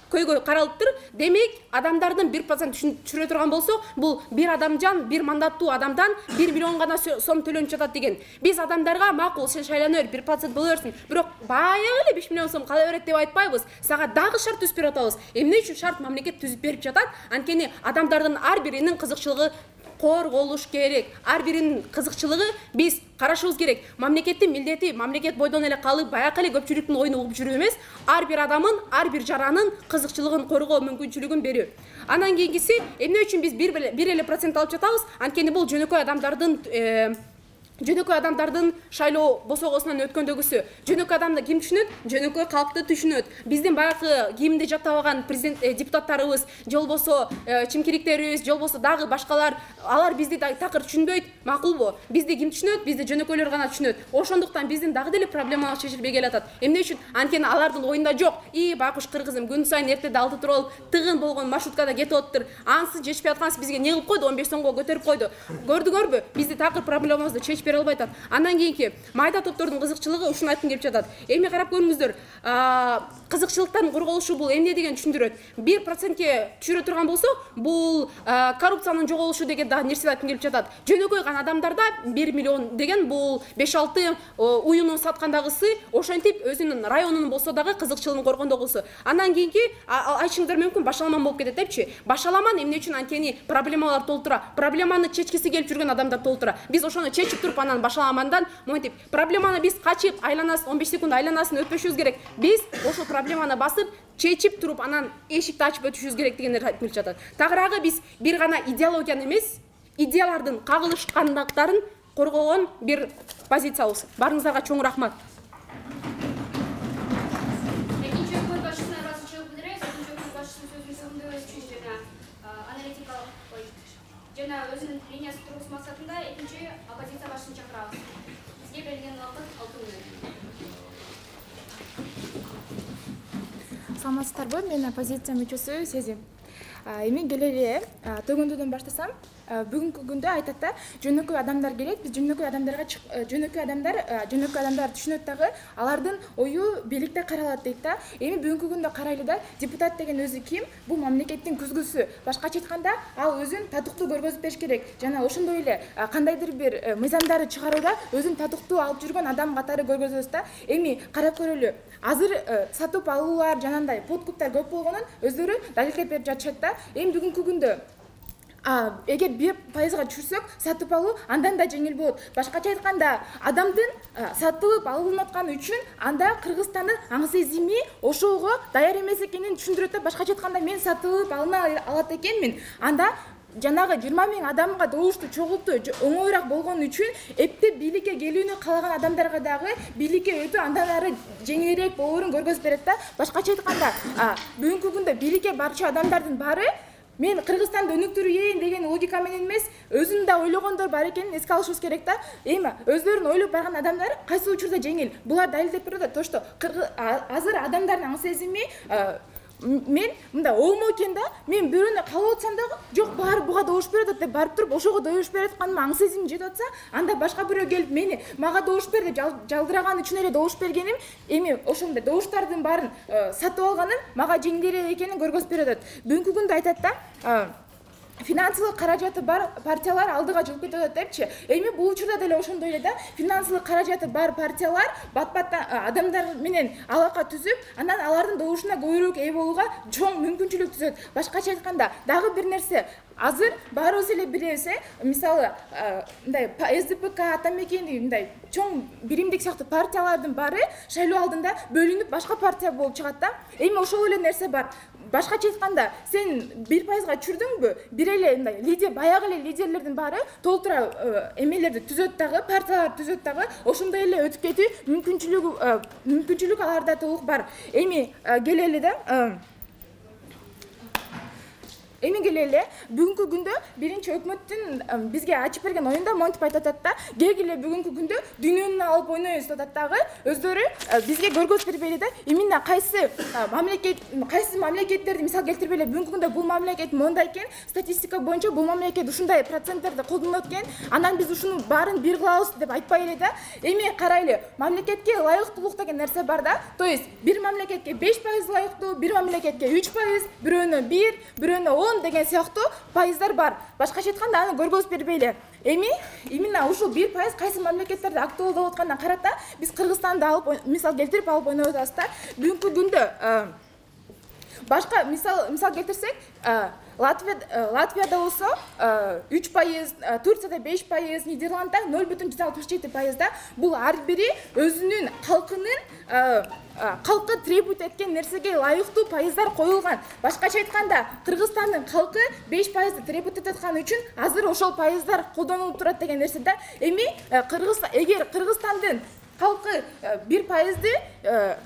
көйгөй каралыптыр. Демек, адамдардын 1% түшүрө турган болсо, бул бир адамжан, бир мандаттуу адамдан 1 миллион гана сом төлөнүп жатат деген. Биз адамдарга макул, сен шайлана бер, 1% боло берсин. Бирок баягы эле 5 миллион сом кала берет деп айтпайбыз. Сага дагы шарт түзүп берип атабыз. Эмне үчүн шарт мамлекет түзүп берип жатат? Анткени адамдардын ар биринин кызыкчылыгы корголуш керек. Ар биринин кызыкчылыгы биз карашыбыз керек. Мамлекеттин милдети, мамлекет бойдон эле калып, баягы эле көпчүлүктүн оюну угуп жүрүү эмес, ар бир адамын, ар бир жаранын кызыкчылыгын коргоо мүмкүнчүлүгүн берүү. Андан кийинкиси, эмне үчүн биз 1% алып жатабыз? Анткени бул жөнөкөй адамдардын шайлоо босогосунан өткөндөгүсү. Жөнөкөй адамды ким түшүнөт? Жөнөкөй калкты түшүнөт. Биздин баягы кийимди жактабаган президент депутаттарыбыз, же болбосо чимкириктерибиз, же болбосо дагы башкалар, алар бизди такыр түшүнбөйт. Макулбу? Бизди ким түшүнөт? Бизди жөнөкөйлөр гана түшүнөт. Ошондуктан биздин дагы деле проблемалар чечилбей келатат. Эмне үчүн? Анткени алардын оюнда жок. Байкуш кыргызым, күн сайын эртеде алты туруп алып, тыгын болгон маршруткада кетип отур. Ансы жетишпей аткансыз бизге не кылып койду? 15 сомго көтөрүп койду. Көрдүңөрбү? Бизди такыр проблемабызды чечип бере албай атат. Андан кийинки майда топтордун кызыкчылыгы ушуну айткым келип жатат. Эми карап көрүңүздөр, кызыкчылыктардын корголушу бул эмне деген түшүндүрөт? 1%ке түшүрө турган болсо, бул коррупциянын жоголушу деген да нерсе айткым келип жатат. Жөнөкөй гана адамдарда 1 миллион деген бул 5-6 уюну саткандагысы, ошентип өзүнүн районунун болсо дагы кызыкчылыгын коргондогусу. Андан кийинки айтышыңыздар мүмкүн башаламан болуп кетет депчи. Башаламан эмне үчүн? Анткени проблемалар толтура. Проблеманы чечкиси келип жүргөн адамдар толтура. Биз ошону чечип туруп анан башаламандан монтип проблеманы биз качып айланасын 15 секунд айланасын өтпөшүбүз керек. Биз ошол проблеманы басып чечип туруп анан эшикти ачып өтүшүбүз керек дегендер айтып келип жатат. Тагыраагы биз бир гана идеологияны эмес, идеялардын кагылышкандыктарын коргогон бир позициябыз. Барыңыздарга чоң рахмат. Экинчи өкмөт башчысына ыраазычылык билдиребиз. Экинчи өкмөт башчысынын сөзүн соңдобой үчүн жана аналитикалык жана өзүнүн линиясы тургузуу максатында экинчи оппозиция башчысын чакырабыз. Бизге берилген убакыт 6 мүнөт. Саламатсыздарбы? Мен оппозиция мүчөсү Сезим. Эми келели төгүндүдөн баштасам, бүгүнкү күндө айтат да, жөнөкөй адамдар келет, биз жөнөкөй адамдар түшүнөт дагы, алардын ою бийликте каралат дейт да. Эми бүгүнкү күндө карайлы да, депутат деген өзү ким? Бул мамлекеттин күзгүсү. Башкача айтканда, ал өзүн татыктуу көргөзүп бериш керек. Жана ошондой эле кандайдыр бир мыйзамдарды чыгарууда өзүн татыктуу алып жүргөн адам катары көргөзөбүз да. Эми карап көрөлү. Азыр сатып алуулар, жанагындай подкуптар көп болгонун өздөрү далилдеп берип жатышат да. Эми бүгүнкү күндө эгер 1%га түшүрсөк, сатып алуу андан да жеңил болот. Башкача айтканда, адамдын сатылып алынып атканы үчүн анда Кыргызстандын аң сезими ошого даяр эмес экенин түшүндүрөт да. Башкача айтканда, мен сатылып алына алат экенмин. Анда жанагы 20 000 адамга добушту чогултуу оңоюраак болгон үчүн эптеп бийликке келүүнү каалаган адамдарга дагы бийликке өтүү андан ары жеңилирээк болоорун көргөзүп берет да. Башкача айтканда, бүгүнкү күндө бийликке барчу адамдардын баары мен Кыргызстанды өнүктүрөйүн деген логика менен эмес, өзүн да ойлогондор бар экенин эске алышыбыз керек да. Эми өзлөрүн ойлоп барган адамдар кайсы учурда жеңил? Булар далилдеп берет да, то что азыр адамдардын аң сезими мен мындай омо экен да, мен бирөөнө калып атсам дагы жок баары буга добуш берип атат деп барып туруп ошого добуш берип атканыма аң сезимим жетип атса, анда башка бирөө келип мага добуш бер деп жалдыраган үчүн эле добуш бергеним, эми ошондой добуштардын баарын сатып алганым мага жеңилирээк экенин көргөзүп берип атат. Бүгүнкү күндө айтат да, финансылык каражаты бар партиялар алдыга жүрүп кетип атат депчи. Эми бул учурда деле ошондой эле да, финансылык каражаты бар партиялар бат-баттан адамдар менен алака түзүп, анан алардын добушуна көбүрөөк ээ болууга чоң мүмкүнчүлүк түзөт. Башкача айтканда, дагы бир нерсе, азыр баарыбыз эле билебиз, мисалы, мындай СДПК, Атамекенди мындай чоң биримдик сыяктуу партиялардын баары шайлоо алдында бөлүнүп башка партия болуп чыгат да. Эми ошол эле нерсе бар. Башкача айтканда, сен 1%га чүрдүңбү? Бир эле мындай лидер, баягы эле лидерлердин баары толтура эмелерди түзөт дагы, партиялар түзөт дагы, ошондой эле өтүп кетүү мүмкүнчүлүк аларда толук бар. Эми келели да, бүгүнкү күндө биринчи өкмөттүн бизге ачып берген оюнда монтип айтат да, келгиле бүгүнкү күндө дүйнөнү алып ойнойбуз деп атат дагы, өздөрү бизге көргөзүп бербейли да, именно кайсы мамлекеттерди мисал келтирбейли. Бүгүнкү күндө бул мамлекет мондай экен, статистика боюнча бул мамлекет ушундай проценттерди колдонот экен, анан биз ушунун баарын бир кылабыз деп айтпайлы да. Эми карайлы, мамлекетке ылайыктуулук деген нерсе бар да. То есть бир мамлекетке 5% ылайыктуу, бир мамлекетке 3%, бирөөнө 1, бирөөнө деген сыяктуу пайыздар бар. Башкача айтканда, аны көргөзүп бербейли. Эми именно ушул 1% кайсы мамлекеттерде актуалдап атканына карата биз Кыргызстанды алып мисал келтирип алып ойноп атабыз да. Бүгүнкү күндө башка мисал келтирсек, Латвияда болсо 3%, Турцияда 5%, Нидерландда 0,67% да. Бул ар бири өзүнүн калкы требут эткен нерсеге ылайыктуу пайыздар коюлган. Башкача айтканда, Кыргызстандын калкы 5% требут этип аткан үчүн азыр ошол пайыздар колдонулуп турат деген нерсе да. Эми эгер Кыргызстандын калкы 1%ды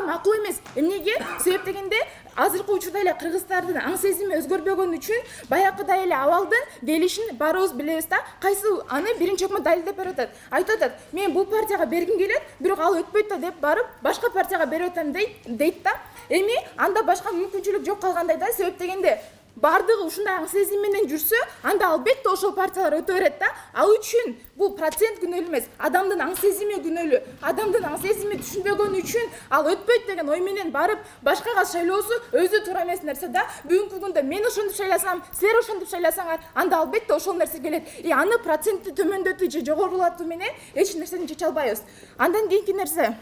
макул эмес. Эмнеге? Себеп дегенде, азыркы учурда эле кыргыздардын аң сезими өзгөрбөгөн үчүн баягыдай эле абалдын делишин баарыбыз билебиз да. Кайсы аны биринчи өкмөт далилдеп берип атат. Айтып атат, мен бул партияга бергим келет, бирок ал өтпөйт да деп барып башка партияга берип атам дейт да. Эми анда башка мүмкүнчүлүк жок калгандай да. Себеп дегенде, бардыгы ушундай аң сезим менен жүрсө, анда албетте ошол партиялар өтө берет да. Ал үчүн бул процент күнөөлүү эмес, адамдын аң сезими күнөөлүү. Адамдын аң сезими түшүнбөгөн үчүн ал өтпөйт деген ой менен барып башкага шайлоосу өзү туура эмес нерсе да. Бүгүнкү күндө мен ошентип шайласам, силер ошентип шайласаңар, анда албетте ошол нерсе келет. Аны процентти төмөндөтүү же жогорулатуу менен эч нерсени чече албайбыз. Андан кийинки нерсе,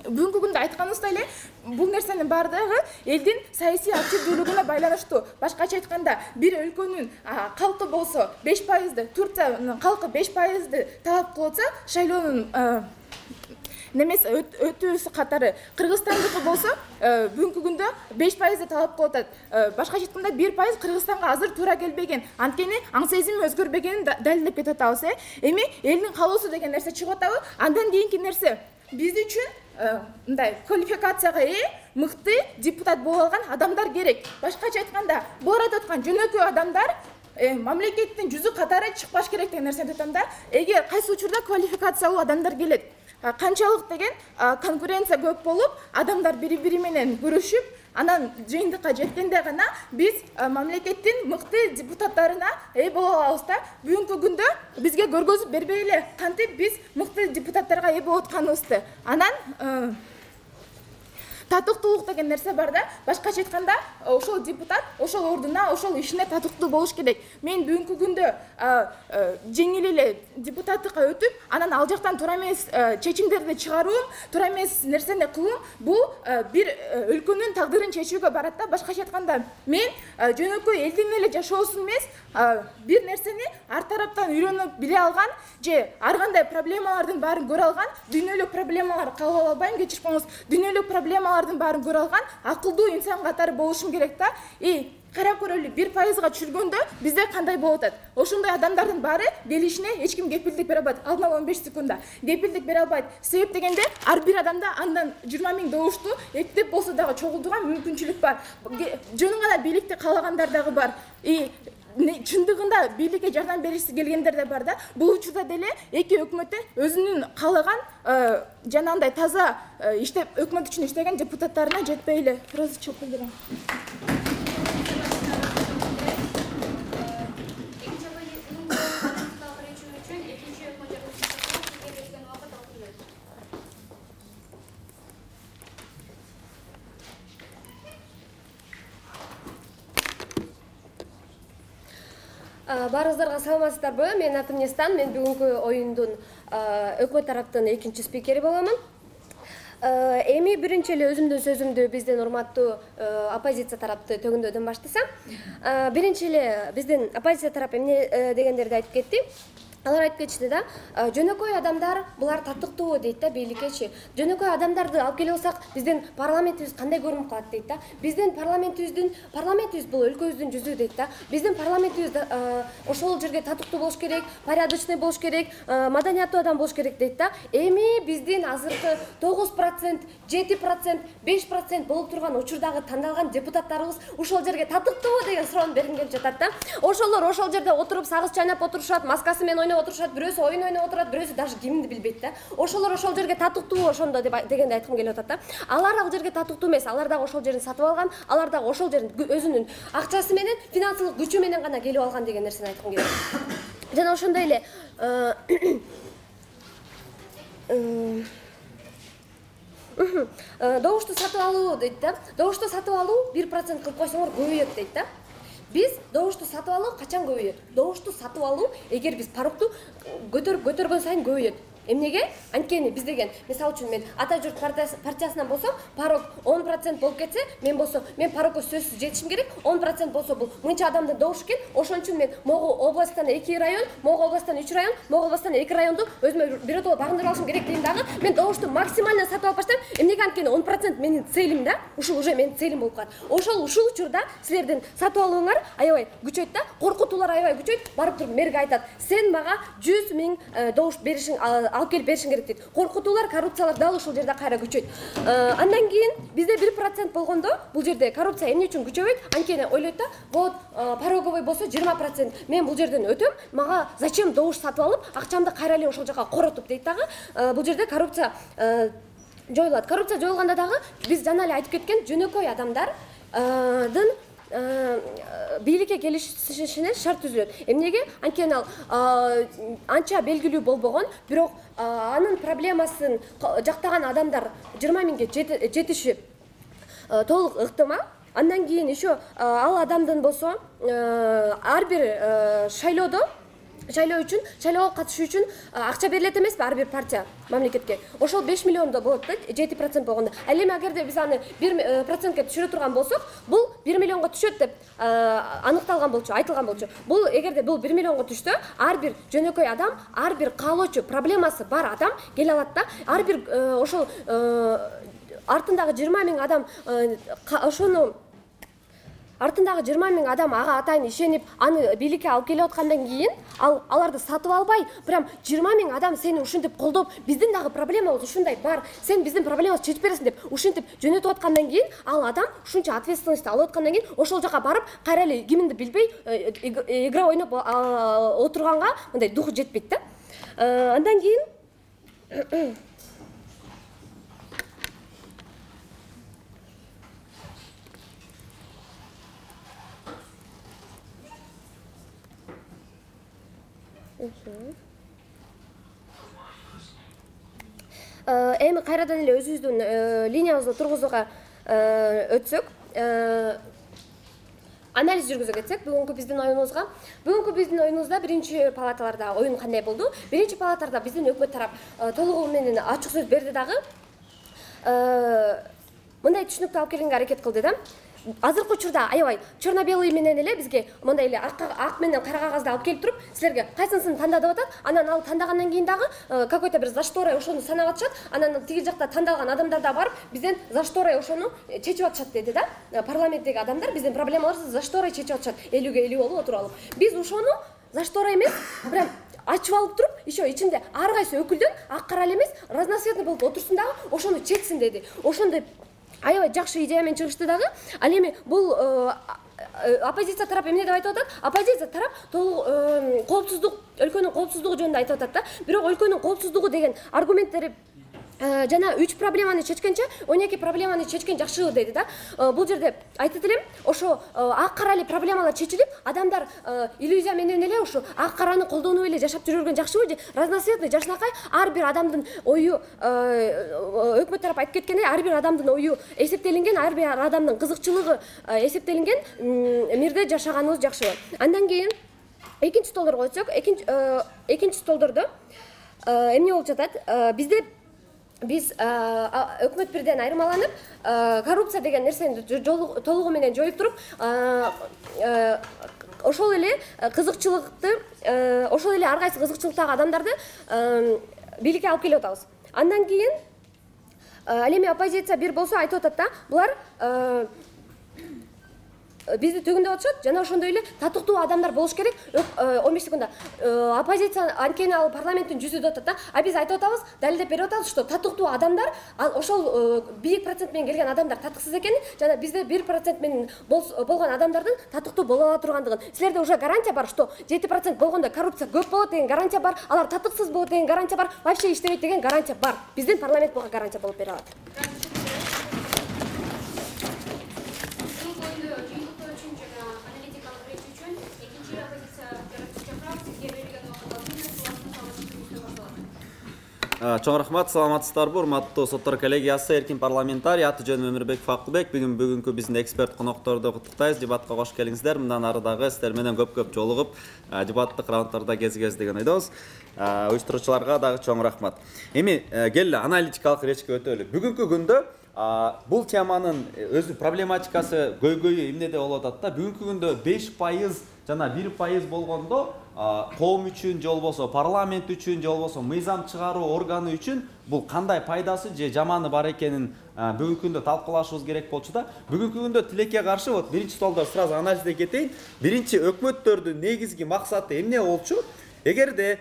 бүгүнкү күндө айтканыбыздай эле, бул нерсенин баардыгы элдин саясий активдүүлүгүнө байланыштуу. Башкача айтканда, бир өлкөнүн калкы болсо 5%, Турциянын калкы 5%ды талап кылып атса, шайлоонун немес өтүүсү катары Кыргызстандыкы болсо, бүгүнкү күндө 5% талап кылып атат. Башкача айтканда, 1% Кыргызстанга азыр туура келбеген, анткени аң сезими өзгөрбөгөнүн далилдеп кетип атабыз. Эми элдин каалоосу деген нерсе чыгып атабы. Андан кийинки нерсе, биз үчүн мындай квалификацияга ээ мыкты депутат боло алган адамдар керек. Башкача айтканда, бул арада аткан жөнөкөй адамдар мамлекеттин жүзү катары чыкпаш керек деген нерсени айтам да. Эгер кайсы учурда квалификациялуу адамдар келет, канчалык деген конкуренция көп болуп, адамдар бири-бири менен күрөшүп, анан жыйынтыкка жеткенде гана биз мамлекеттин мыкты депутаттарына ээ боло алабыз да. Бүгүнкү күндө бизге көргөзүп бербейли кантип биз мыкты депутаттарга ээ болуп атканыбызды. Анан татыктуулук деген нерсе бар да. Башкача айтканда, ошол депутат ошол ордуна, ошол ишине татыктуу болуш керек. Мен бүгүнкү күндө жеңил эле депутаттыкка өтүп, анан ал жактан туура эмес чечимдерди чыгаруум, туура эмес нерсени кылуум, бул бир өлкөнүн тагдырын чечүүгө барат да. Башкача айтканда, мен жөнөкөй элдин эле жашоосун эмес, бир нерсени ар тараптан үйрөнүп биле алган же ар кандай проблемалардын баарын көрө алган, дүйнөлүк проблемалар кабыл ала албайм, кечирип коюңуз, дүйнөлүк проблемалар алардын баарын көрө алган акылдуу инсан катары болушум керек да. Карап көрөлү, 1%га түшүргөндө бизде кандай болуп атат? Ошондой адамдардын баары келишине эч ким кепилдик бере албайт. Алдын ала 15 секундда кепилдик бере албайт. Себеп дегенде ар бир адамда андан 20 000 добушту эптеп болсо дагы чогултууга мүмкүнчүлүк бар. Жөнүн гана бийликти каалагандар дагы бар. Чындыгында бийликке жардам бериши келгендер да бар да. Бул учурда деле эки өкмөттө өзүнүн каалаган жанагындай таза иштеп өкмөт үчүн иштеген депутаттарына жетпей эле. Ыраазычылык билдирем. Баарыңыздарга саламатсыздарбы? Менин атым Нестан. Мен бүгүнкү оюндун өкмөт тараптын экинчи спикери боламын. Эми биринчи эле өзүмдүн сөзүмдү биздин урматтуу оппозиция тарапты төгүндөдөн баштасам. Биринчи эле биздин оппозиция тарапы эмне дегендерди айтып кетти. Алар айтып кетишти да, жөнөкөй адамдар булар таттыктуу дейт да бийликкечи. Жөнөкөй адамдарды алып келе алсак, биздин парламентибиз кандай көрүнүп калат дейт да. Биздин парламентибиз бул өлкөбүздүн жүзү дейт да. Биздин парламентибиз ошол жерге таттыктуу болуш керек, порядочный болуш керек, маданияттуу адам болуш керек дейт да. Эми биздин азыркы 9%, 7%, 5% болуп турган учурдагы тандалган депутаттарыбыз ошол жерге таттыктуу деген суроону бергим келип жатат да. Ошолор ошол жерде отуруп сагыз чайнап отурушат, маскасы менен отурушат, бирөөсү оюн ойноп отурат, бирөөсү даже кимди билбейт да. Ошолор ошол жерге таттыктуу ошондо дегенди айткым келип атат да. Алар ал жерге таттыктуу эмес, алар дагы ошол жерин сатып алган, алар дагы ошол жерин өзүнүн акчасы менен, финансылык күчү менен гана келип алган деген нерсени айткым келет. Жана ошондой эле добушту сатып алуу дейт да. Добушту сатып алуу 1% кылып койсоңор көбөйөт дейт да. Biz добушту сатып алуу качан көбөйөт? Добушту сатып алуу эгер биз парокту көтөргөн сайын көбөйөт. Эмнеге? Анткени биз деген, мисалы үчүн мен Ата журт партиясынан болсом, парок 10% болуп кетсе, мен парокко сөзсүз жетишим керек. 10% болсо бул мынча адамдын добушу экен. Ошон үчүн мен Могу областтан 2 район, Могу областтан 3 район, Могу областтан 2 районду өзүмө биротоло багындырып алышым керек дейм дагы. Мен добушту максимально сатып алып баштайм. Эмнеге? Анткени 10% менин целим да. Ушул уже менин целим болуп калат. Ушул учурда силердин сатып алууңар аябай күчөйт да. Коркутуулар аябай күчөйт. Барып туруп мэрге айтат: "Сен мага 100 000 добуш беришиң алып келип беришиң керек" дейт. Коркутуулар, коррупциялар дал ушул жерде кайра күчөйт. Андан кийин бизде 1% болгондо бул жерде коррупция эмне үчүн күчөбөйт? Анткени ойлойт да, вот пороговый болсо 20%, мен бул жерден өтөм, мага зачем добуш сатып алып, акчамды кайра эле ошол жака коротуп дейт дагы. Бул жерде коррупция жоюлат. Коррупция жоюлганда дагы биз жана эле айтып кеткен жөнөкөй адамдардын бийликке келишишине шарт түзүлөт. Эмнеге? Анткени ал анча белгилүү болбогон, бирок анын проблемасын жактаган адамдар 20 000 жетиши толук ыктымал. Андан кийин еще ал адамдын болсо ар бир шайлоо үчүн, шайлоого катышуу үчүн акча берилет эмеспи ар бир партия мамлекетке? Ошол 5 миллиондо болот да, 7% болгондо. Ал эми агерде биз аны 1%ке түшүрө турган болсок, бул 1 миллионго түшөт деп аныкталган болчу, айтылган болчу. Бул эгерде бул 1 миллионго түштө, ар бир жөнөкөй адам, ар бир каалоочу, проблемасы бар адам келе алат да. Ар бир ошол артындагы 20 000 адам ошону артындагы 20 000 адам ага атайын ишенип, аны бийликке алып келип аткандан кийин, аларды сатып албай, прям 20 000 адам сени ушинтип колдоп, биздин дагы проблемабыз ушундай бар, сен биздин проблемабызды чечип бересиң деп ушинтип жөнөтүп аткандан кийин, ал адам ушунча ответственность алып аткандан кийин, ошол жака барып, кайра эле киминди билбей, игра ойноп отурганга мындай духу жетпейт да. Андан кийин эми кайрадан эле өзүбүздүн линиябызды тургузууга өтсөк, анализ жүргүзө кетсек, бүгүнкү биздин оюнубузда биринчи палаталарда оюн кандай болду? Биринчи палаталарда биздин өкмөт тарап толугу менен ачык сөз берди дагы. мындай түшүнүктү алып келгенге аракет кылды да. Азыркы учурда аябай черно-белый менен эле бизге мындай эле ак менен кара кагазды алып келип туруп, силерге кайсынысын танда деп атат. Анан ал тандагандан кийин дагы какой-то бир зашторой ошону санап атышат. Анан тиги жакта тандалган адамдар да барып, бизден зашторой ошону чечип атышат деди да. Парламенттеги адамдар биздин проблемаларыбызды зашторой чечип атышат. 50-ге 50 болуп отуруп алып. Биз ошону зашторой эмес, прям ачып алып туруп, еще ичинде ар кайсы өкүлдөн ак кара эле эмес, разноцветный болуп отурсун дагы, ошону чечсин деди. Ошондой аябай жакшы идея менен чыгышты дагы. Ал эми бул оппозиция тарап эмне деп айтып атат? Оппозиция тарап коопсуздук, өлкөнүн коопсуздугу жөнүндө айтып атат да. Бирок өлкөнүн коопсуздугу деген аргументтери жана 3 проблеманы чечкенче 12 проблеманы чечкен жакшы деди да. Бул жерде айтып элем, ошо ак кара эле проблемалар чечилип, адамдар иллюзия менен эле ошо ак караны колдонуп эле жашап жүргөн жакшыбы же разноцветный жашнакай ар бир адамдын ою өкмөт тарап айтып кеткендей, ар бир адамдын ою эсептелинген, ар бир адамдын кызыкчылыгы эсептелинген мирде жашаганыбыз жакшыбы. Андан кийин экинчи столдорго өтсөк, экинчи столдордо эмне болуп жатат? Биз өкмөт бирден айырмаланып, коррупция деген нерсени толугу менен жоюп туруп, ошол эле кызыкчылыкты, ошол эле ар кайсы кызыкчылыктагы адамдарды бийликке алып келип атабыз. Андан кийин ал эми оппозиция бир болсо айтып атат да, булар бизди төгүндөп атышат, жана ошондой эле татыктуу адамдар болуш керек. 15 секунда. Оппозиция анткени ал парламенттин жүзү деп атат да. А биз айтып атабыз, далилдеп берип атабыз, что татыктуу адамдар, ошол бийик процент менен келген адамдар татыксыз экенин, жана бизде 1% менен болгон адамдардын татыктуу боло ала тургандыгын. Силерде уже гарантия бар, что 7% болгондо коррупция көп болот деген гарантия бар, алар татыксыз болот деген гарантия бар, вообще иштебейт деген гарантия бар. Биздин парламент буга гарантия болуп бере алат. Чоң рахмат, саламатсыздарбы, урматтуу соттор коллегиясы, эркин парламентарий, аты жөнүм Өмүрбеков Акылбек. Бүгүнкү биздин эксперт конокторду куттуктайбыз. Дебатка кош келиңиздер. Мындан ары дагы сиздер менен көп жолугуп, дебаттык раундтарда кезигебиз деген ойдобуз. Уюштуруучуларга дагы чоң рахмат. Эми келе аналитикалык речке өтөлү. Бүгүнкү күндө бул теманын өзү проблематикасы көйгөйү эмнеде болуп атат да? Бүгүнкү күндө 5% жана 1% болгондо коом үчүн же болбосо парламент үчүн же болбосо мыйзам чыгаруу органы үчүн бул кандай пайдасы же жаманы бар экенин бүгүнкү күндө талкуулашыбыз керек болчу да. Бүгүнкү күндө тилекке каршы вот биринчи столдо сразу анализге кетейин. Биринчи өкмөттөрдүн негизги максаты эмне болчу? Эгерде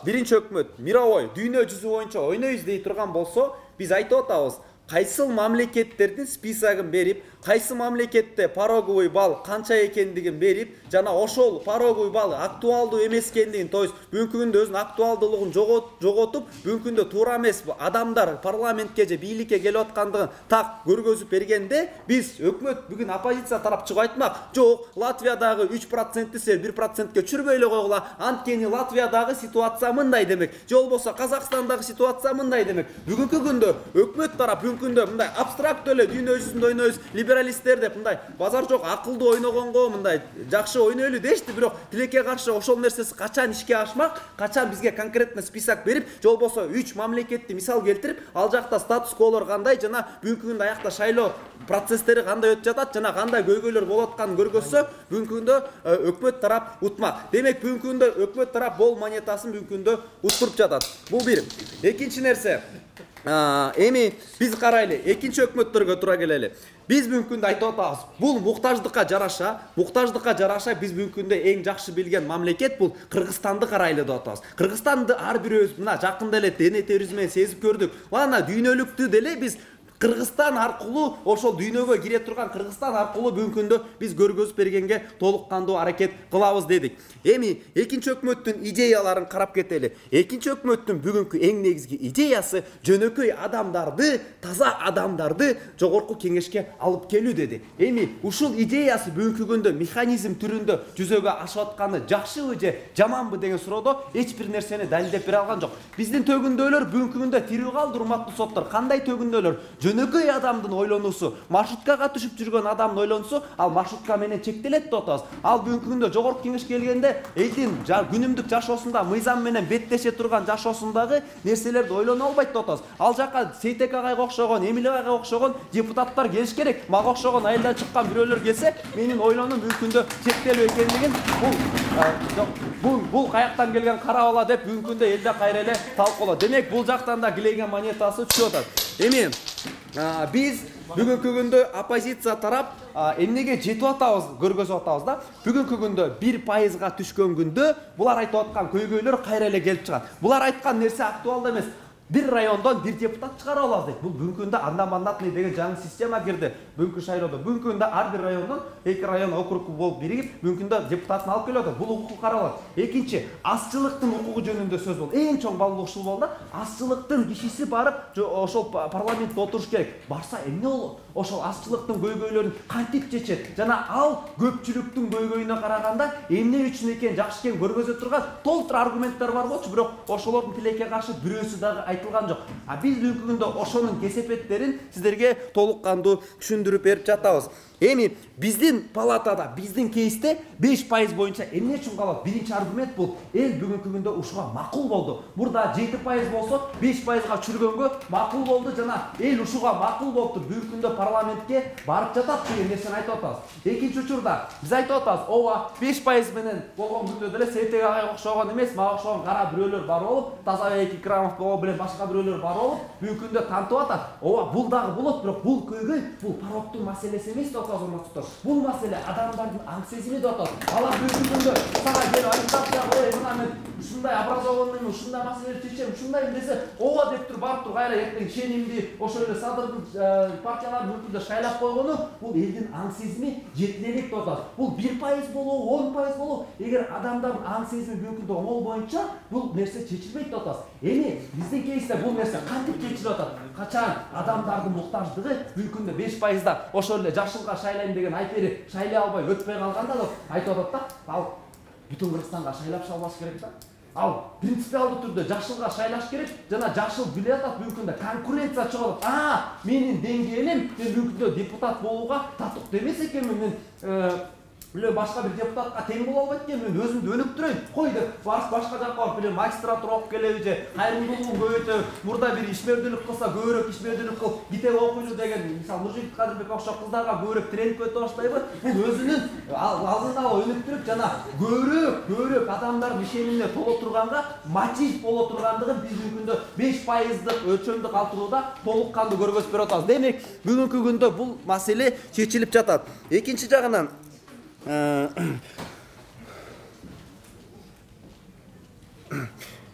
биринчи өкмөт мировой дүйнө жүзү боюнча ойнойбуз дей турган болсо, биз айтып атабыз, кайсыл мамлекеттердин списогун берип, кайсы мамлекетте пороговый балл канча экендигин берип, жана ошол пороговый балл актуалдуу эмес экендигин, то есть бүгүнкү күндө өзүнүн актуалдуулугун жоготуп, бүгүнкү күндө туура эмес адамдар парламентке же бийликке келип аткандыгын так көргөзүп бергенде, биз өкмөт бүгүн оппозиция тарап чыгып айтмак, жок, Латвиядагы 3%-ти силер 1%ке түшүрбөй эле койгула, анткени Латвиядагы ситуация мындай демек, же болбосо Казакстандагы ситуация мындай демек. Бүгүнкү күндө өкмөт тарап бүгүнкү күндө мындай абстрактуу эле дүйнө жүзүндө ойнойбуз, либералисттер деп мындай базар жок акылдуу ойногонго мындай жакшы ойнойлу дешти, бирок тилекке каршы ошол нерсеси качан ишке ашмак, качан бизге конкретно список берип, же болбосо 3 мамлекетти мисал келтирип, ал жакта статус-кволор кандай жана бүгүнкү күндө аякта шайлоо процесстери кандай өтүп жатат жана кандай көйгөйлөр болуп атканын көргөзсө, бүгүнкү күндө өкмөт тарап утмак. Демек бүгүнкү күндө өкмөт тарап бол монетасын бүгүнкү күндө уттуруп жатат. Бул бир. Экинчи нерсе, эми биз карайлы, экинчи өкмөттөргө туура келели. Биз бүгүнкү күндө айтып атабыз, бул муктаждыкка жараша биз бүгүнкү күндө эң жакшы билген мамлекет бул Кыргызстанды карайлы деп атабыз. Кыргызстанды ар бирөөбүз мына жакында эле дене терибиз менен сезип көрдүк. Мына дүйнөлүктү деле биз Кыргызстан аркылуу, ошол дүйнөгө кире турган Кыргызстан аркылуу бүгүнкү күндө биз көргөзүп бергенге толук кандуу аракет кылабыз дедик. Эми экинчи өкмөттүн идеяларын карап кетели. Экинчи өкмөттүн бүгүнкү эң негизги идеясы жөнөкөй адамдарды, таза адамдарды жогорку кеңешке алып келүү деди. Эми ушул идеясы бүгүнкү күндө механизм түрүндө жүзөгө ашып атканы жакшыбы же жаманбы деген суроодо эч бир нерсени далилдеп бере алган жок. Биздин төгүндөлөр бүгүнкү күндө тирүү калды, урматтуу соттор. Кандай төгүндөлөр? жөнөкөй адамдын ойлонуусу, маршруткага түшүп жүргөн адамдын ойлонуусу ал маршрутка менен чектелет деп атабыз. Ал бүгүнкү күндө жогорку кеңешке келгенде элдин күнүмдүк жашоосунда мыйзам менен беттеше турган жашоосундагы нерселерди ойлоно албайт деп атабыз. Ал жака Сейтек агайга окшогон, Эмиль агайга окшогон депутаттар келиш керек. Мага окшогон айылдан чыккан бирөөлөр келсе, менин ойлонуум бүгүнкү күндө чектелүү экендигин, бул каяктан келген кара бала деп бүгүнкү күндө элде кайра эле талкуулоо. Демек бул жактан да килейген монетасы түшүп атат. Эми биз бүгүнкү күндө оппозиция тарап эмнеге жетип атабыз көргөзүп атабыз да. Бүгүнкү күндө 1%га түшкөн күндө булар айтып аткан көйгөйлөр кайра эле келип чыгат. Булар айткан нерсе актуалдуу эмес. Bir rayondan bir deputat çıkarı alazdı. Bugün günde andamandatlı деген жаңы система girdi. Bugünkü şayroda. Bugün günde her bir rayondan iki rayon okrugu bolup birigip bugün günde deputatını alıp geliyordu. Bu hukuku karaladı. Ekinci, azçılıktın hukuku jönünde söz oldu. En çok ballıqçıl boldu. Azçılıktın kişisi barıp oşol parlamentте oturuş gerek. Barsa emne olur? Oşol azçılıktın көйгөйлөрүн кантип чечет? Жана ал көпчүлүктүн көйгөйүнө караганда эмне үчүн экен жакшы экен көргөзө турган толтур аргументтер бар болчу, бирок ошолордун тилекке каршы бирөөсү дагы айтылган жок. Биз бүгүнкү күндө ошонун кесепеттерин сиздерге толук кандуу түшүндүрүп берип жатабыз. Эми биздин палатада, биздин кейсте 5% боюнча эмне үчүн калат? Биринчи аргумент бул эл бүгүнкү күндө ушуга макул болду. Мурда 7% болсо 5%га чүргөнгө макул болду жана эл ушуга макул болуптур. Бүгүнкү күндө парламентке барып жатат деген нерсени айтып атабыз. Экинчи учурда биз айтып атабыз, ооба 5% менен болгон күндө деле Сейтек агайга окшогон эмес, мага окшогон кара бирөөлөр бар болуп, Тазабек Икрамов менен башка бирөөлөр бар болуп, бүгүнкү күндө тантып атат. Ооба бул дагы болот, бирок бул көйгөй, бул пароктун маселеси эмес деп Бул маселе адамдардын аң сезими деп атат. Алар бүгүнкү күндө сага келип агитация кылып, мына мен ушундай образованный, ушундай маселелерди чечем, ушундай десе, ооба деп туруп барып туруп кайра эртең ишенимди ошол эле садырдын партияларын бүгүндө шайлап койгону, бул элдин аң сезими жетине элек деп атат. Бул 1% болобу, 10% болобу, эгер адамдардын аң сезими бүгүнкү күндө оңол боюнча бул нерсе чечилбейт деп атабыз. Эми биздин кейсте бул нерсе кантип чечилип атат? Качан адамдардын муктаждыгы бүгүнкү күндө 5%да ошол эле жашылга шайлайм деген айпери шайлай албай өтпөй калганда деп айтып атат да. Ал бүтүн Кыргызстанга шайлап шалбаш керек да. Ал принципиалдуу түрдө жашылга шайлаш керек жана жашыл биле атат бүгүнкү күндө конкуренция чогулат. Менин деңгээлим, мен бүгүнкү күндө депутат болууга татыктуу эмес экенмин, мен башка бир депутатка тең боло албайт экен, мен өзүмдү өнүктүрөйм, кой деп башка жакка барып билем магистратура окуп келеби же кайрымдуулугун көбөйтөбү, мурда бир ишмердүүлүк кылса көбүрөөк ишмердүүлүк кылып, китеп окуйлу деген, мисалы Нуржигит Кадырбек окшо кыздарга көбүрөөк тренингге өтө баштайбы? Мен өзүнүн алдын ала өнүктүрүп жана көбүрөөк адамдардын ишенимине толо турганга мотив боло тургандыгын биз бүгүнкү күндө 5%дык өлчөмдү калтырууда толук кандуу көргөзүп берип атабыз. Демек, бүгүнкү күндө бул маселе чечилип жатат. Экинчи жагынан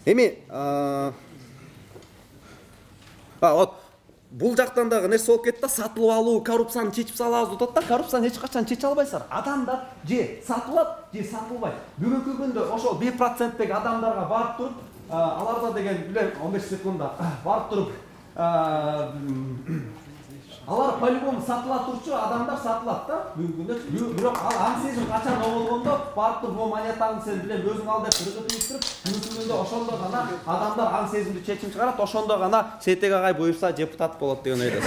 эми бул жактан дагы нерсе болуп кетти да, сатылып алуу, коррупцияны чечип салабыз деп атат да. Коррупцияны эч качан чече албайсыздар. Адамдар же сатылат, же сатылбайт. Бүгүнкү күндө ошол 1%деги адамдарга барып туруп, аларда деген билем 15 секундда барып туруп, алар по-любому сатыла турчу адамдар сатылат да бүгүнкү күндө. Бирок ал аң сезим качан оголгондо барып туруп бул монетаны сен билем өзүң ал деп кыргытып бүгүнкү күндө ошондо гана адамдар аң сезимдүү чечим чыгарат, ошондо гана Сейтек агай буйрса депутат болот деген ойдо.